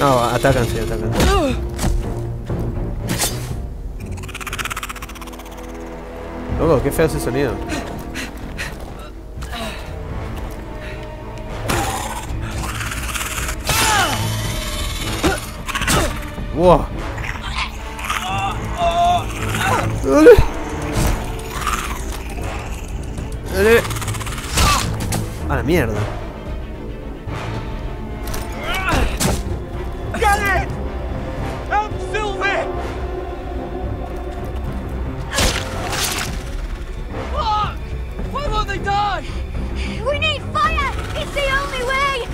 No, atacan, sí, atacan. Loco, qué feo ese sonido. Wow. Dale. Dale. A la mierda. Get it! Help Sylvie! Fuck! Why won't they die? We need fire! It's the only way!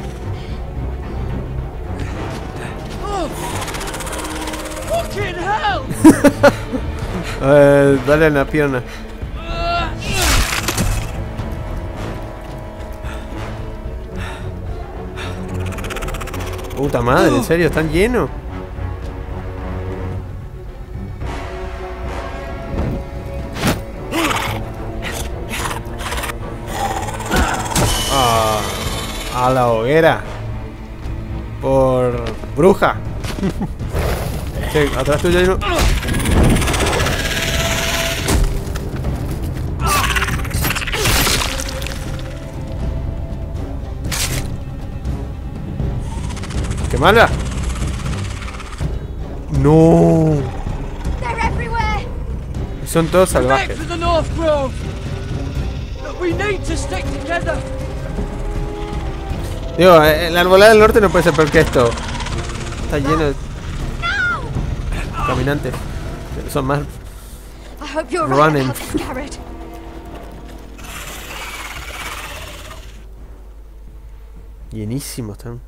Oh. Fucking hell! Dale en la pierna. Puta madre, ¿en serio? ¿Están llenos? A la hoguera. Por bruja. Sí, atrás tuyo hay uno. ¡Qué mala! ¡No! Son todos salvajes. Digo, la arbolada del norte no puede ser peor que esto. Está lleno de caminantes. Son más running. Llenísimos están.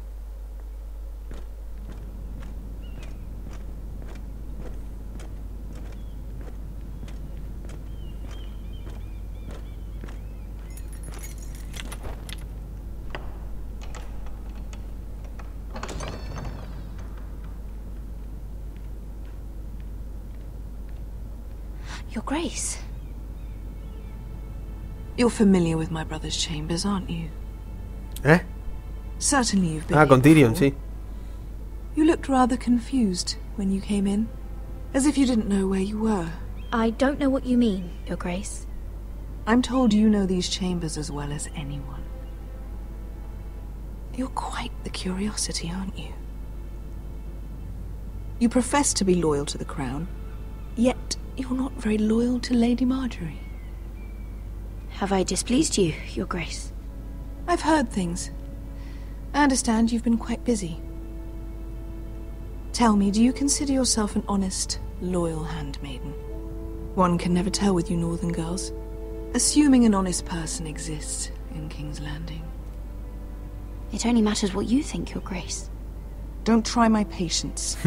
Your Grace. You're familiar with my brother's chambers, aren't you? ¿Eh? Certainly you've been. Ah, con Tyrion, sí. You looked rather confused when you came in, as if you didn't know where you were. I don't know what you mean, Your Grace. I'm told you know these chambers as well as anyone. You're quite the curiosity, aren't you? You profess to be loyal to the crown, yet you're not very loyal to Lady Marjorie. Have I displeased you, Your Grace? I've heard things. I understand you've been quite busy. Tell me, do you consider yourself an honest, loyal handmaiden? One can never tell with you northern girls. Assuming an honest person exists in King's Landing. It only matters what you think, Your Grace. Don't try my patience.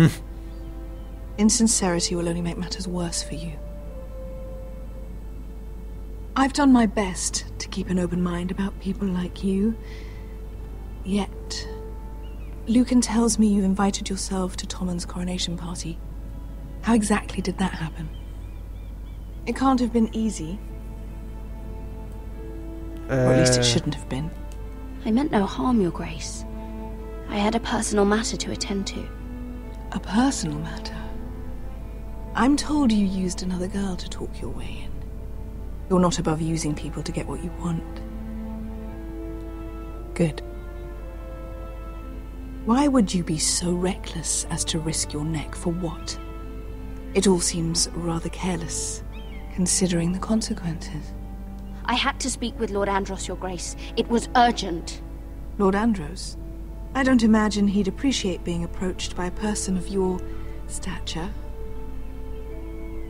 Insincerity will only make matters worse for you. I've done my best to keep an open mind about people like you. Yet, Lucan tells me you invited yourself to Tommen's coronation party. How exactly did that happen? It can't have been easy. Or at least it shouldn't have been. I meant no harm, Your Grace. I had a personal matter to attend to. A personal matter? I'm told you used another girl to talk your way in. You're not above using people to get what you want. Good. Why would you be so reckless as to risk your neck for what? It all seems rather careless, considering the consequences. I had to speak with Lord Andros, Your Grace. It was urgent. Lord Andros? I don't imagine he'd appreciate being approached by a person of your stature.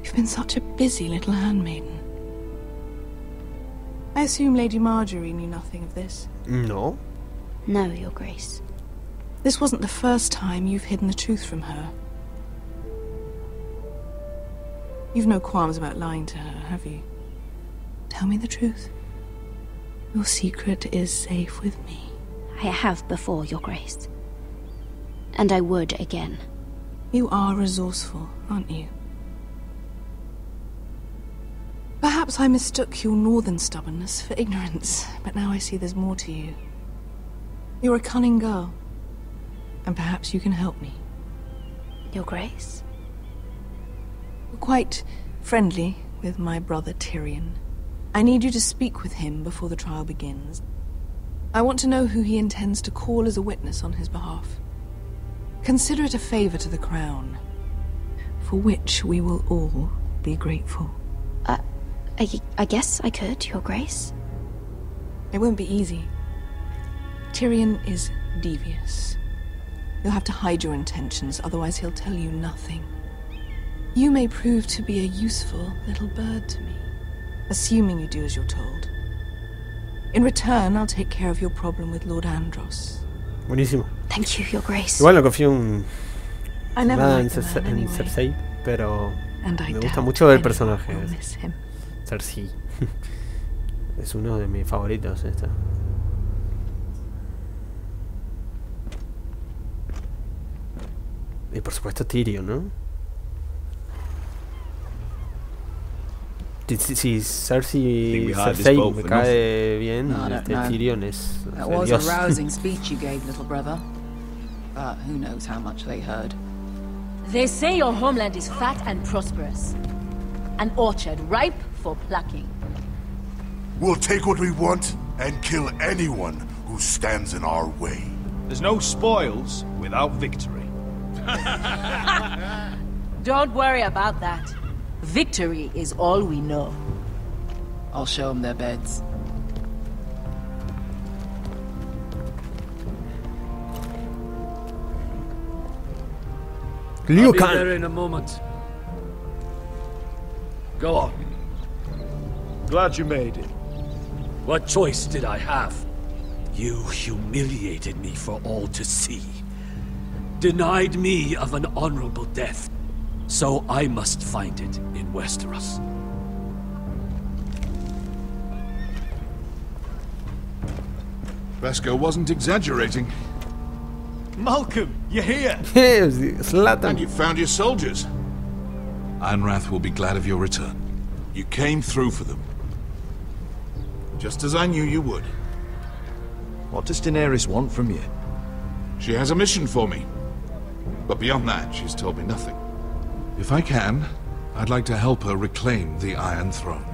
You've been such a busy little handmaiden. I assume Lady Marjorie knew nothing of this? No. No, Your Grace. This wasn't the first time you've hidden the truth from her. You've no qualms about lying to her, have you? Tell me the truth. Your secret is safe with me. I have before, Your Grace. And I would again. You are resourceful, aren't you? Perhaps I mistook your northern stubbornness for ignorance, but now I see there's more to you. You're a cunning girl, and perhaps you can help me. Your Grace? You're quite friendly with my brother Tyrion. I need you to speak with him before the trial begins. I want to know who he intends to call as a witness on his behalf. Consider it a favor to the crown, for which we will all be grateful. I guess I could, Your Grace. It won't be easy. Tyrion is devious. You'll have to hide your intentions, otherwise he'll tell you nothing. You may prove to be a useful little bird to me, assuming you do as you're told. In return, I'll take care of your problem with Lord Andros. Buenísimo. Thank you, Your Grace. Igual no confío en nada en Cersei, pero me gusta mucho el personaje. Cersei. Es uno de mis favoritos esta. Y por supuesto Tyrion, ¿no? Si Cersei me cae bien, Tyrion es That was Dios. a rousing speech you gave, little brother. But who knows how much they heard. They say your homeland is fat and prosperous. An orchard ripe for plucking. We'll take what we want and kill anyone who stands in our way. There's no spoils without victory. Don't worry about that. Victory is all we know. I'll show them their beds. I'll be there in a moment. Go on. Glad you made it. What choice did I have? You humiliated me for all to see. Denied me of an honorable death. So I must find it in Westeros. Vesco wasn't exaggerating. Malcolm, you're here! And you found your soldiers. Ironrath will be glad of your return. You came through for them. Just as I knew you would. What does Daenerys want from you? She has a mission for me. But beyond that, she's told me nothing. If I can, I'd like to help her reclaim the Iron Throne.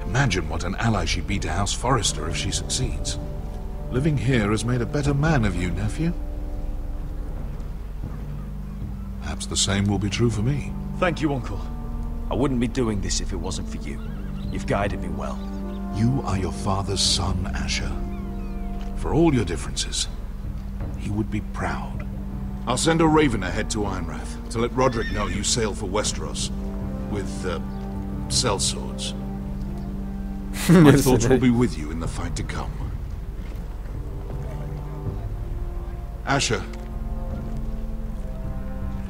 Imagine what an ally she'd be to House Forrester if she succeeds. Living here has made a better man of you, nephew. Perhaps the same will be true for me. Thank you, Uncle. I wouldn't be doing this if it wasn't for you. You've guided me well. You are your father's son, Asher. For all your differences, he would be proud. I'll send a raven ahead to Ironrath to let Roderick know you sail for Westeros with, sellswords. My thoughts will be with you in the fight to come. Asher.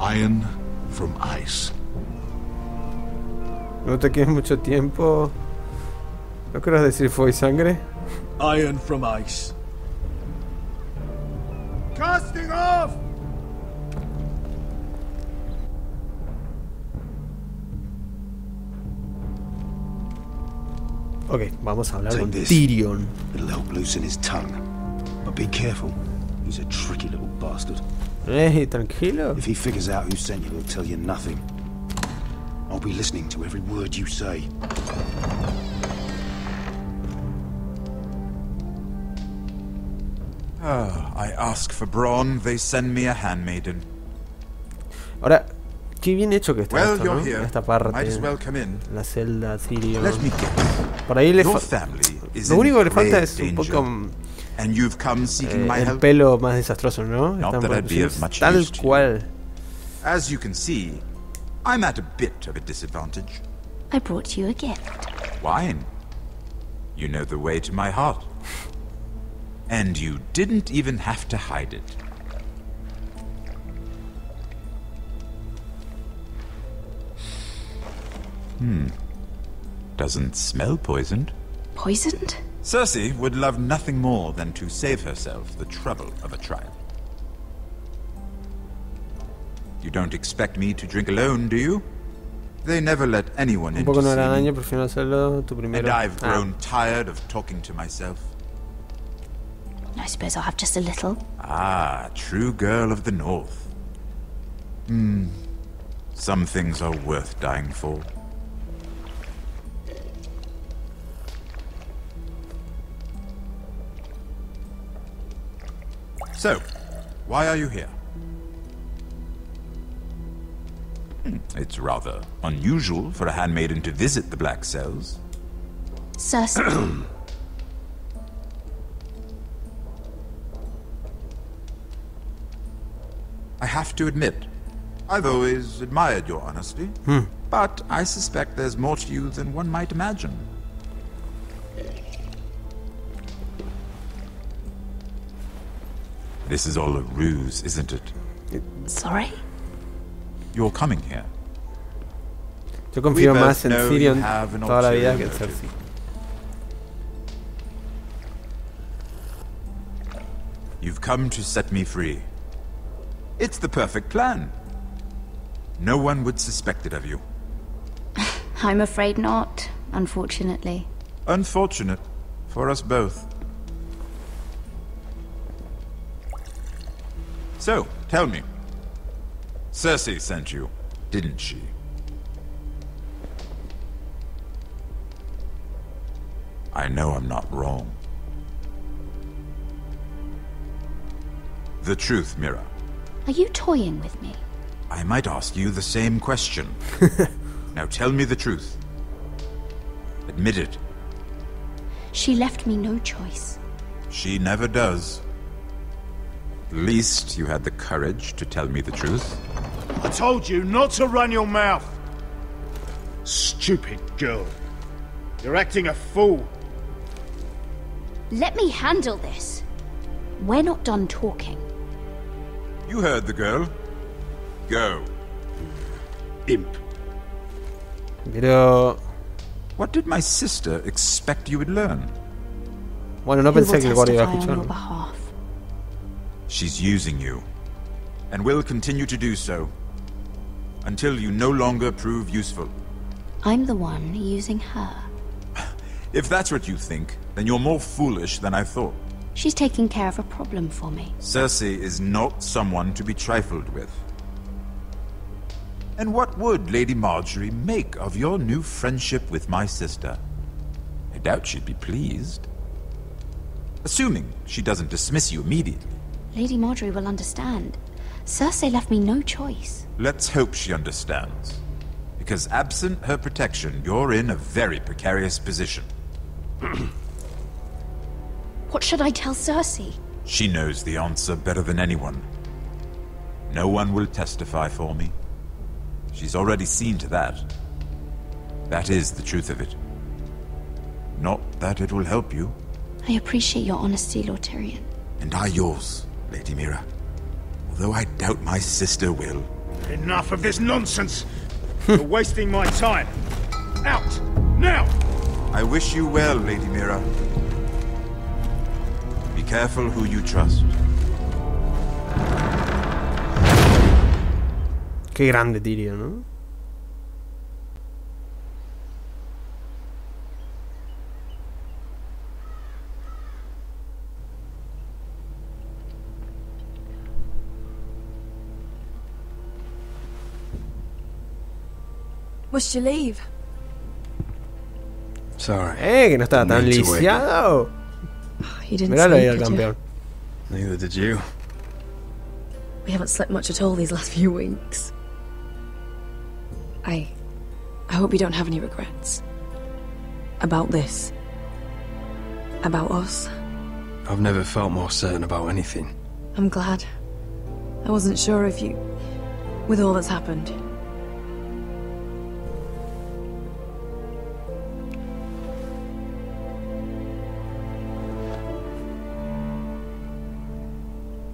Iron from ice. No te quedes mucho tiempo. ¿No querrás decir fuego y sangre? Iron from ice. Casting off! Ok, vamos a hablar Take con this. Tyrion. It'll help loosen his tongue. But be careful. He's a tricky little bastard. Hey, tranquilo. If he figures out who sent you, he'll tell you nothing. I'll be listening to every word you say. I ask for brawn, they send me a handmaiden. Ahora, qué bien hecho que está Well, esto, you're ¿no? here. Esta parte. Might as well come in. La celda, Tyrion. Let me guess. Por ahí le Your falta. family is Lo in único que le falta grave es un danger. poco. And you've come seeking my El help? pelo más desastroso, ¿no? Not Están that I'd be of producidos much tal use to you. cual. As you can see, I'm at a bit of a disadvantage. I brought you a gift. Wine. You know the way to my heart. And you didn't even have to hide it. Doesn't smell poisoned. Poisoned? Cersei would love nothing more than to save herself the trouble of a trial. You don't expect me to drink alone, do you? They never let anyone Un in poco to no see hará me. daño, prefiero hacerlo tú And primero. I've grown tired of talking to myself. I suppose I'll have just a little. Ah, true girl of the North. Some things are worth dying for. So, why are you here? It's rather unusual for a handmaiden to visit the Black Cells. Cersei. I have to admit, I've always admired your honesty, but I suspect there's more to you than one might imagine. This is all a ruse, isn't it? Sorry? You're coming here. Yo confío We más both en know Tyrion you have an toda la vida que ulterior en Cersei. You've come to set me free. It's the perfect plan. No one would suspect it of you. I'm afraid not, unfortunately. Unfortunate for us both. So, tell me. Cersei sent you, didn't she? I know I'm not wrong. The truth, Mira. Are you toying with me? I might ask you the same question. Now tell me the truth. Admit it. She left me no choice. She never does. At least you had the courage to tell me the truth. I told you not to run your mouth. Stupid girl. You're acting a fool. Let me handle this. We're not done talking. You heard the girl. Go. Imp. Pero... What did my sister expect you would learn? Bueno, no pensé que el guardia iba a escuchar. She's using you. And will continue to do so. Until you no longer prove useful. I'm the one using her. If that's what you think, then you're more foolish than I thought. She's taking care of a problem for me. Cersei is not someone to be trifled with. And what would Lady Marjorie make of your new friendship with my sister? I doubt she'd be pleased. Assuming she doesn't dismiss you immediately. Lady Marjorie will understand. Cersei left me no choice. Let's hope she understands. Because absent her protection, you're in a very precarious position. What should I tell Cersei? She knows the answer better than anyone. No one will testify for me. She's already seen to that. That is the truth of it. Not that it will help you. I appreciate your honesty, Lord Tyrion. And I yours, Lady Mira. Although I doubt my sister will. Enough of this nonsense! You're wasting my time. Out! Now! I wish you well, Lady Mira. Be careful who you trust. Qué grande Tyrion, ¿no? Must you leave? Sorry. Que no estaba tan lisiado. You didn't Míralo ahí sleep, al did you? campeón. Neither did you. We haven't slept much at all these last few weeks. I hope you don't have any regrets. About this. About us. I've never felt more certain about anything. I'm glad. I wasn't sure if you... with all that's happened.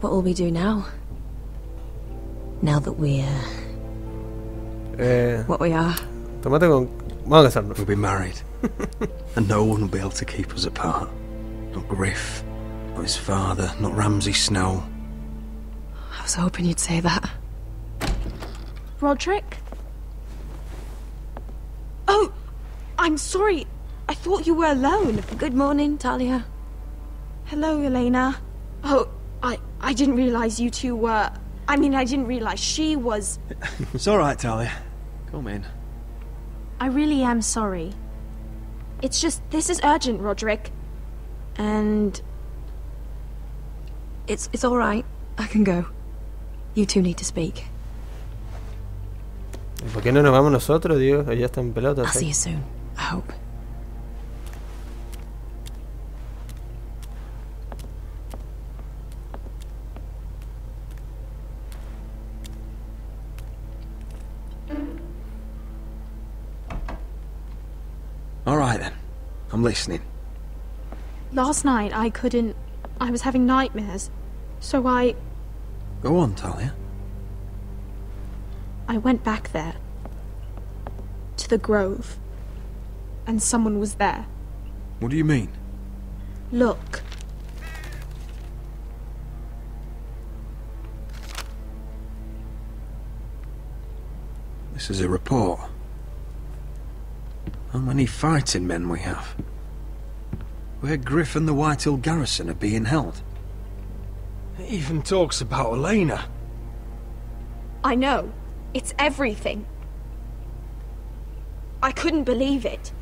What will we do now? Now that we're... what we are. Tomate con... Vamos a casarnos. We'll be married. And no one will be able to keep us apart. Not Griff, not his father, not Ramsay Snow. I was hoping you'd say that. Roderick? Oh! I'm sorry. I thought you were alone. Good morning, Talia. Hello, Elena. Oh, I didn't realize you two were... I mean, I didn't realize she was... It's alright, Talia. Come in. I really am sorry. It's just, this is urgent, Roderick. And... It's alright. I can go. You two need to speak. ¿Por qué no nos vamos nosotros, Dios? Ella está en pelotas. I'll see you soon. I hope. Alright then. I'm listening. Last night, I couldn't... I was having nightmares. So I Go on, Talia. went back there. To the grove. And someone was there. What do you mean? Look. This is a report. How many fighting men we have? Where Griff and the Whitehill garrison are being held. It even talks about Elena. I know. It's everything. I couldn't believe it.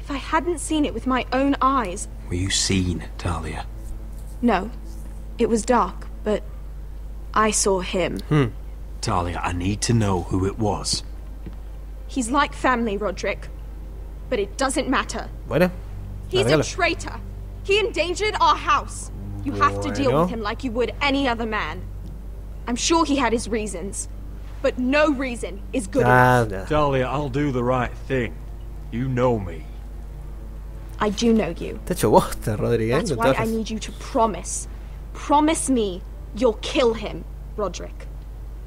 If I hadn't seen it with my own eyes... Were you seen, Talia? No. It was dark, but I saw him. Talia, I need to know who it was. He's like family, Roderick. But it doesn't matter. Bueno. He's a traitor. He endangered our house. You have to deal with him like you would any other man. I'm sure he had his reasons. But no reason is good enough. Talia, I'll do the right thing. You know me. I do know you. Te echo bosta, Rodríguez. That's why I need you to promise. Promise me you'll kill him, Roderick.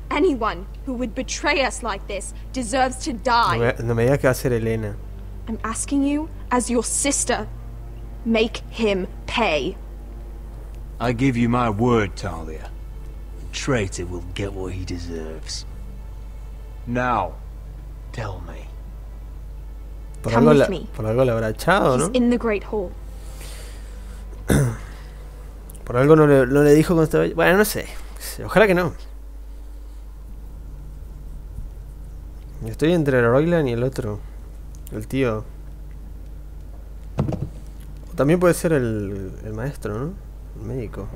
Anyone who would betray us like this deserves to die. No me digas que va a ser Elena. I'm asking you, as your sister, make him pay. I give you my word, Talia. The traitor will get what he deserves. Now, tell me. Come with me. Por algo le habrá echado, ¿no? He's in the Great Hall. Por algo no le dijo cuando estaba... Bueno, no sé. Ojalá que no. Estoy entre Royland y el otro. El tío. O también puede ser el maestro, ¿no? El médico.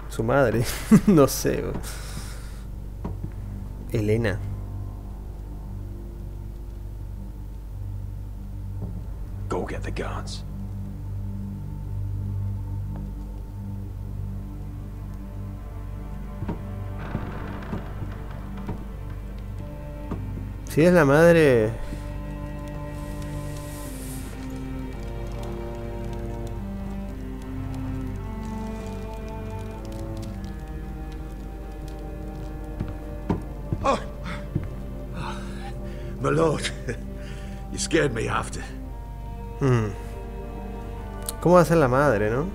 Su madre. No sé. Elena. Go get the guards. Si es la madre... My lord, you scared me after. ¿Cómo va a ser la madre, no?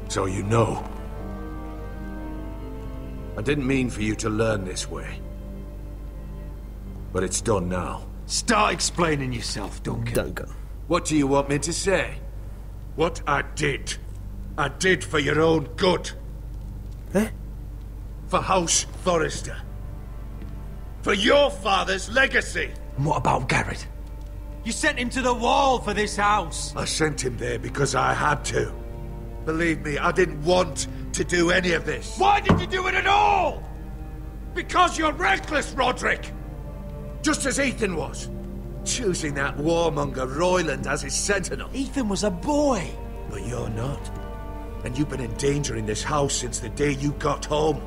So you know. I didn't mean for you to learn this way. But it's done now. Start explaining yourself, Duncan. What do you want me to say? What I did for your own good. Eh? For House Forrester. For your father's legacy. And what about Garrett? You sent him to the wall for this house. I sent him there because I had to. Believe me, I didn't want to do any of this. Why did you do it at all? Because you're reckless, Roderick! Just as Ethan was. Choosing that warmonger Royland as his sentinel. Ethan was a boy. But you're not. And you've been endangering this house since the day you got home.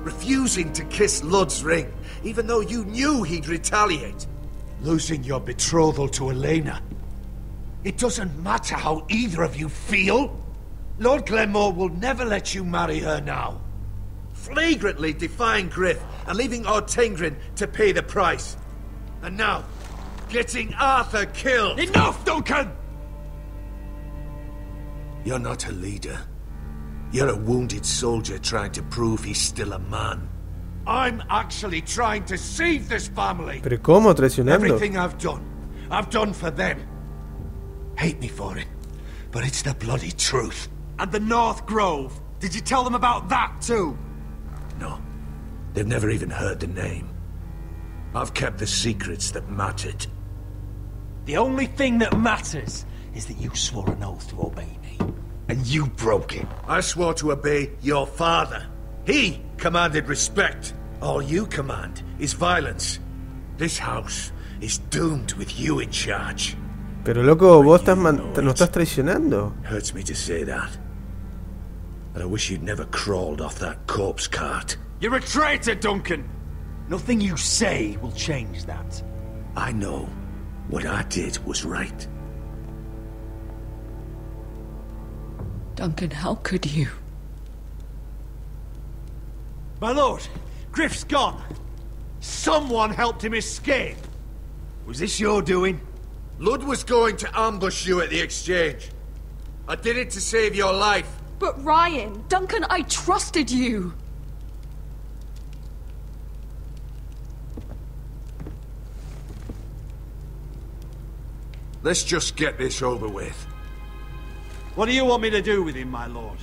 Refusing to kiss Lud's ring, even though you knew he'd retaliate. Losing your betrothal to Elena. It doesn't matter how either of you feel. Lord Glenmore will never let you marry her now. Flagrantly defying Griff and leaving Ortengrin to pay the price. And now, getting Arthur killed. Enough, Duncan! You're not a leader. You're a wounded soldier trying to prove he's still a man. I'm actually trying to save this family. Pero ¿cómo traicionando? Everything I've done for them. Hate me for it, but it's the bloody truth. And the North Grove? Did you tell them about that too? No. They've never even heard the name. I've kept the secrets that mattered. The only thing that matters is that you swore an oath to obey me. And you broke it. I swore to obey your father. He commanded respect. All you command is violence. This house is doomed with you in charge. Pero loco, vos nos estás traicionando. Hurts me to say that. And I wish you'd never crawled off that corpse cart. You're a traitor, Duncan! Nothing you say will change that. I know what I did was right. Duncan, how could you? My lord, Griff's gone. Someone helped him escape. Was this your doing? Lud was going to ambush you at the exchange. I did it to save your life. But Ryan... Duncan, I trusted you! Let's just get this over with. What do you want me to do with him, my lord?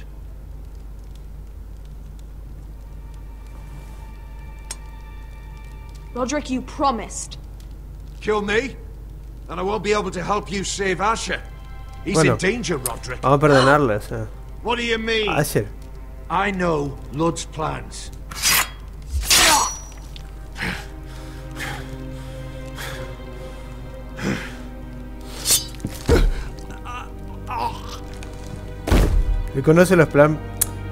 Roderick, you promised. Kill me, and I won't be able to help you save Asher. He's in danger, Roderick. Vamos a perdonarles. What do you mean? Asher. I know Lud's plans. Él conoce los planes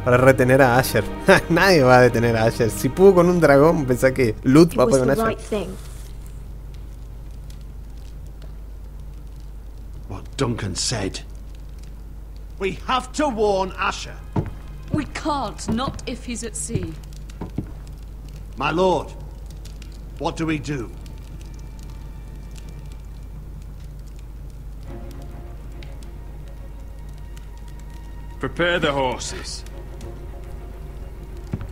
para retener a Asher. Nadie va a detener a Asher. Si pudo con un dragón, pensá que Lud va a poder con Asher. What Duncan said. We have to warn Asher. We can't, not if he's at sea. My lord, what do we do? Prepare the horses.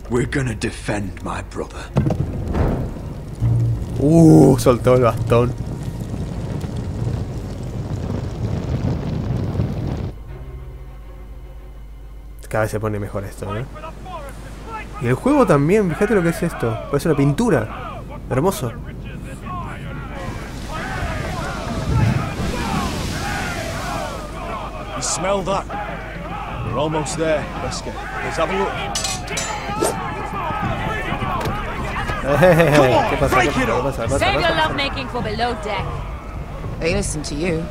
We're gonna defend my brother. Soltó el bastón. Cada vez se pone mejor esto, ¿eh? Y el juego también, fíjate lo que es esto. Parece una pintura. Hermoso. You smell that? We're almost there, Wesker. Let's have a look. ¿Qué pasa? ¿Qué pasa? Save your lovemaking for below deck. They listen to you.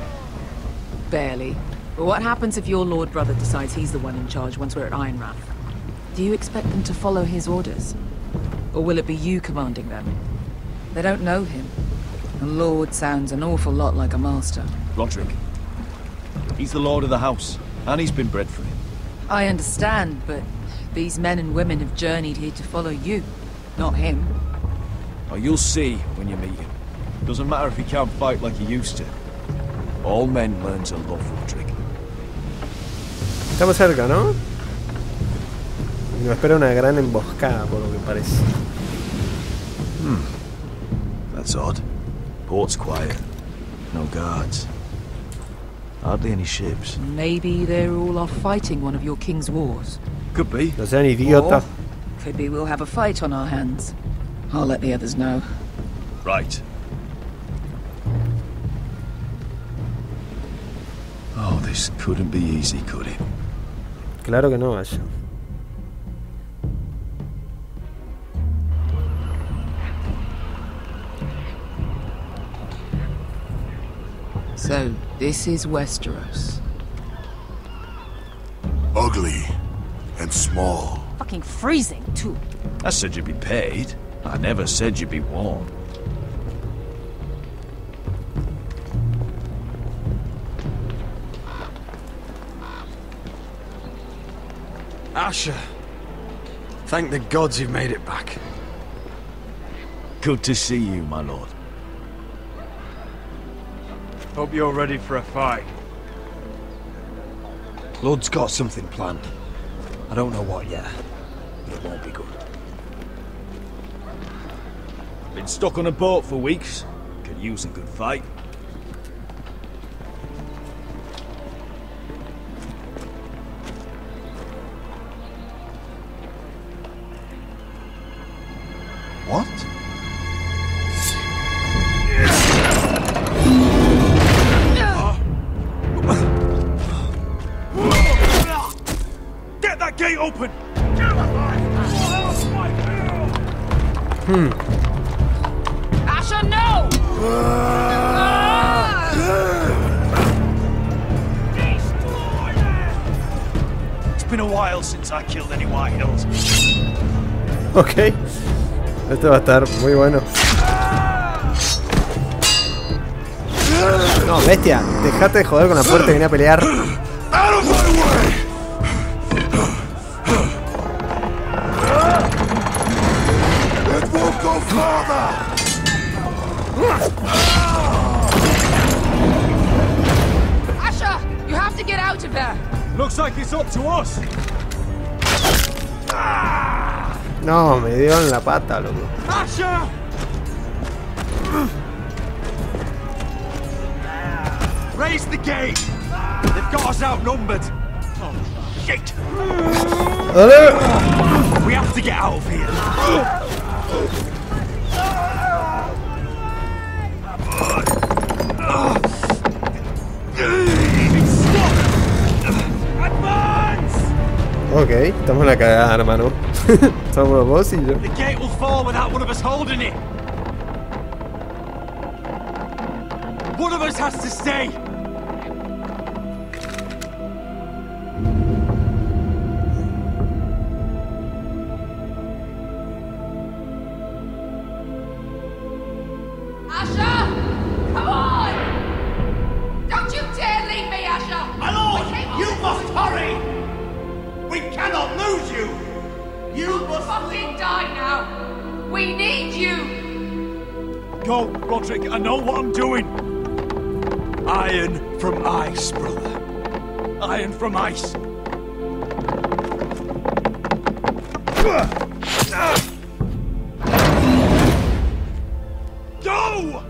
Barely. But what happens if your lord brother decides he's the one in charge once we're at Ironrath? Do you expect them to follow his orders? Or will it be you commanding them? They don't know him. A lord sounds an awful lot like a master. Roderick. He's the lord of the house, and he's been bred for it. I understand, but these men and women have journeyed here to follow you, not him. Oh, you'll see when you meet him. Doesn't matter if he can't fight like he used to. All men learn to love Roderick. Estamos cerca, ¿no? Y nos espera una gran emboscada, por lo que parece. That's odd. Port's quiet. No guards. Hardly any ships. Maybe they're all off fighting one of your king's wars. Could be. No sean idiota. Or could be we'll have a fight on our hands. I'll let the others know. Right. Oh, this couldn't be easy, could it? Claro que no, vaya. So, this is Westeros. Ugly and small. Fucking freezing, too. I said you'd be paid. I never said you'd be warm. Asher, thank the gods you've made it back. Good to see you, my lord. Hope you're ready for a fight. Lord's got something planned. I don't know what yet, but it won't be good. Been stuck on a boat for weeks. Could use a good fight. What? Get that gate open! Asher, no! It's been a while since I killed any White Hills. Ok. Esto va a estar muy bueno. No, bestia. Dejate de joder con la puerta y vení a pelear. Asher, you have to get out of there. Looks like it's up to us. No, me dio en la pata, loco. Asher! Raise the gate! They've got us outnumbered. Shit! ¡Dale! We have to get out of here. Ok, estamos en la cagada, hermano. Somos vos y yo. The gate will fall without one of us holding it. One of us has to stay. Asha! Come on! Don't you dare leave me, Asha! My lord, you must hurry! We cannot lose you! You must fucking die now! We need you! Go, Roderick, I know what I'm doing. Iron from ice, brother. Iron from ice. Go!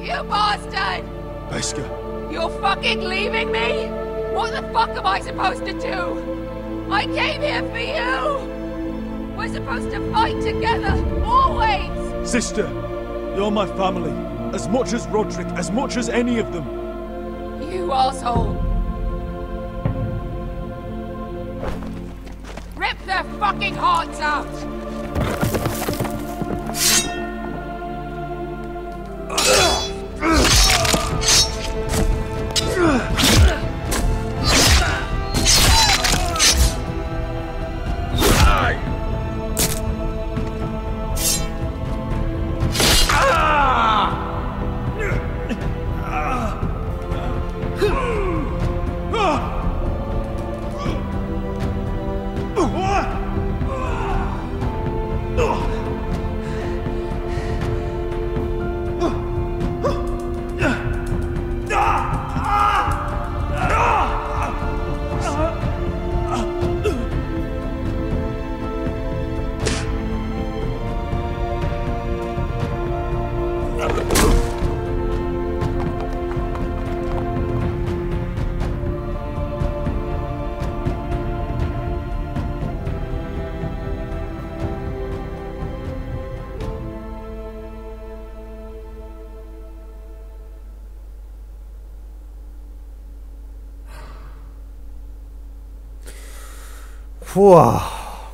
You bastard! Wesker. You're fucking leaving me? What the fuck am I supposed to do? I came here for you! We're supposed to fight together, always! Sister, you're my family. As much as Roderick, as much as any of them. You asshole! Rip their fucking hearts out! Wow,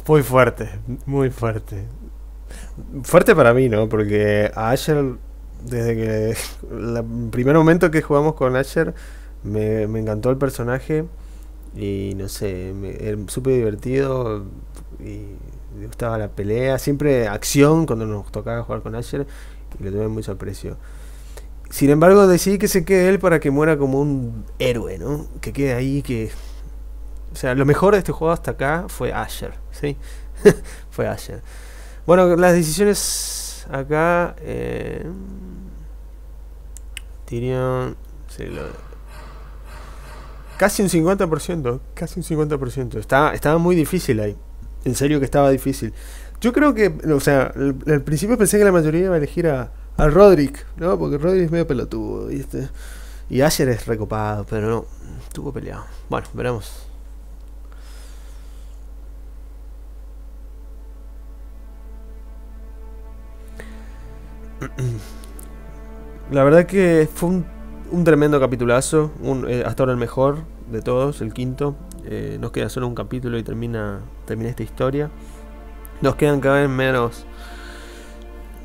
muy fuerte, muy fuerte. Fuerte para mí, ¿no? Porque a Asher, desde que el primer momento que jugamos con Asher, me encantó el personaje. Y no sé, era súper divertido. Y me gustaba la pelea. Siempre acción cuando nos tocaba jugar con Asher. Y le tuve mucho aprecio. Sin embargo, decidí que se quede él para que muera como un héroe, ¿no? Que quede ahí, que... O sea, lo mejor de este juego hasta acá fue Asher, ¿sí? Fue Asher. Bueno, las decisiones acá... Tyrion... Sí, casi un 50%. Casi un 50%. Estaba muy difícil ahí. En serio que estaba difícil. Yo creo que... O sea, al principio pensé que la mayoría iba a elegir a Roderick, ¿no? Porque Roderick es medio pelotudo. Y Asher es recopado, pero no. Estuvo peleado. Bueno, veremos. La verdad que fue un tremendo capitulazo, hasta ahora el mejor de todos, el quinto. Nos queda solo un capítulo y termina esta historia. Nos quedan cada vez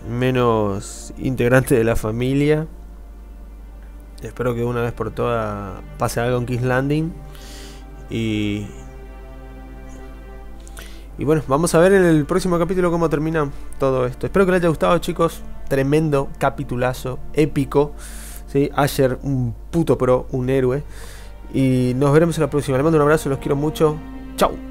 menos integrantes de la familia. Espero que una vez por todas pase algo en King's Landing. Y bueno, vamos a ver en el próximo capítulo cómo termina todo esto. Espero que les haya gustado, chicos. Tremendo capitulazo, épico, ¿sí? Asher, un puto pro, un héroe. Y nos veremos en la próxima. Les mando un abrazo, los quiero mucho. Chau.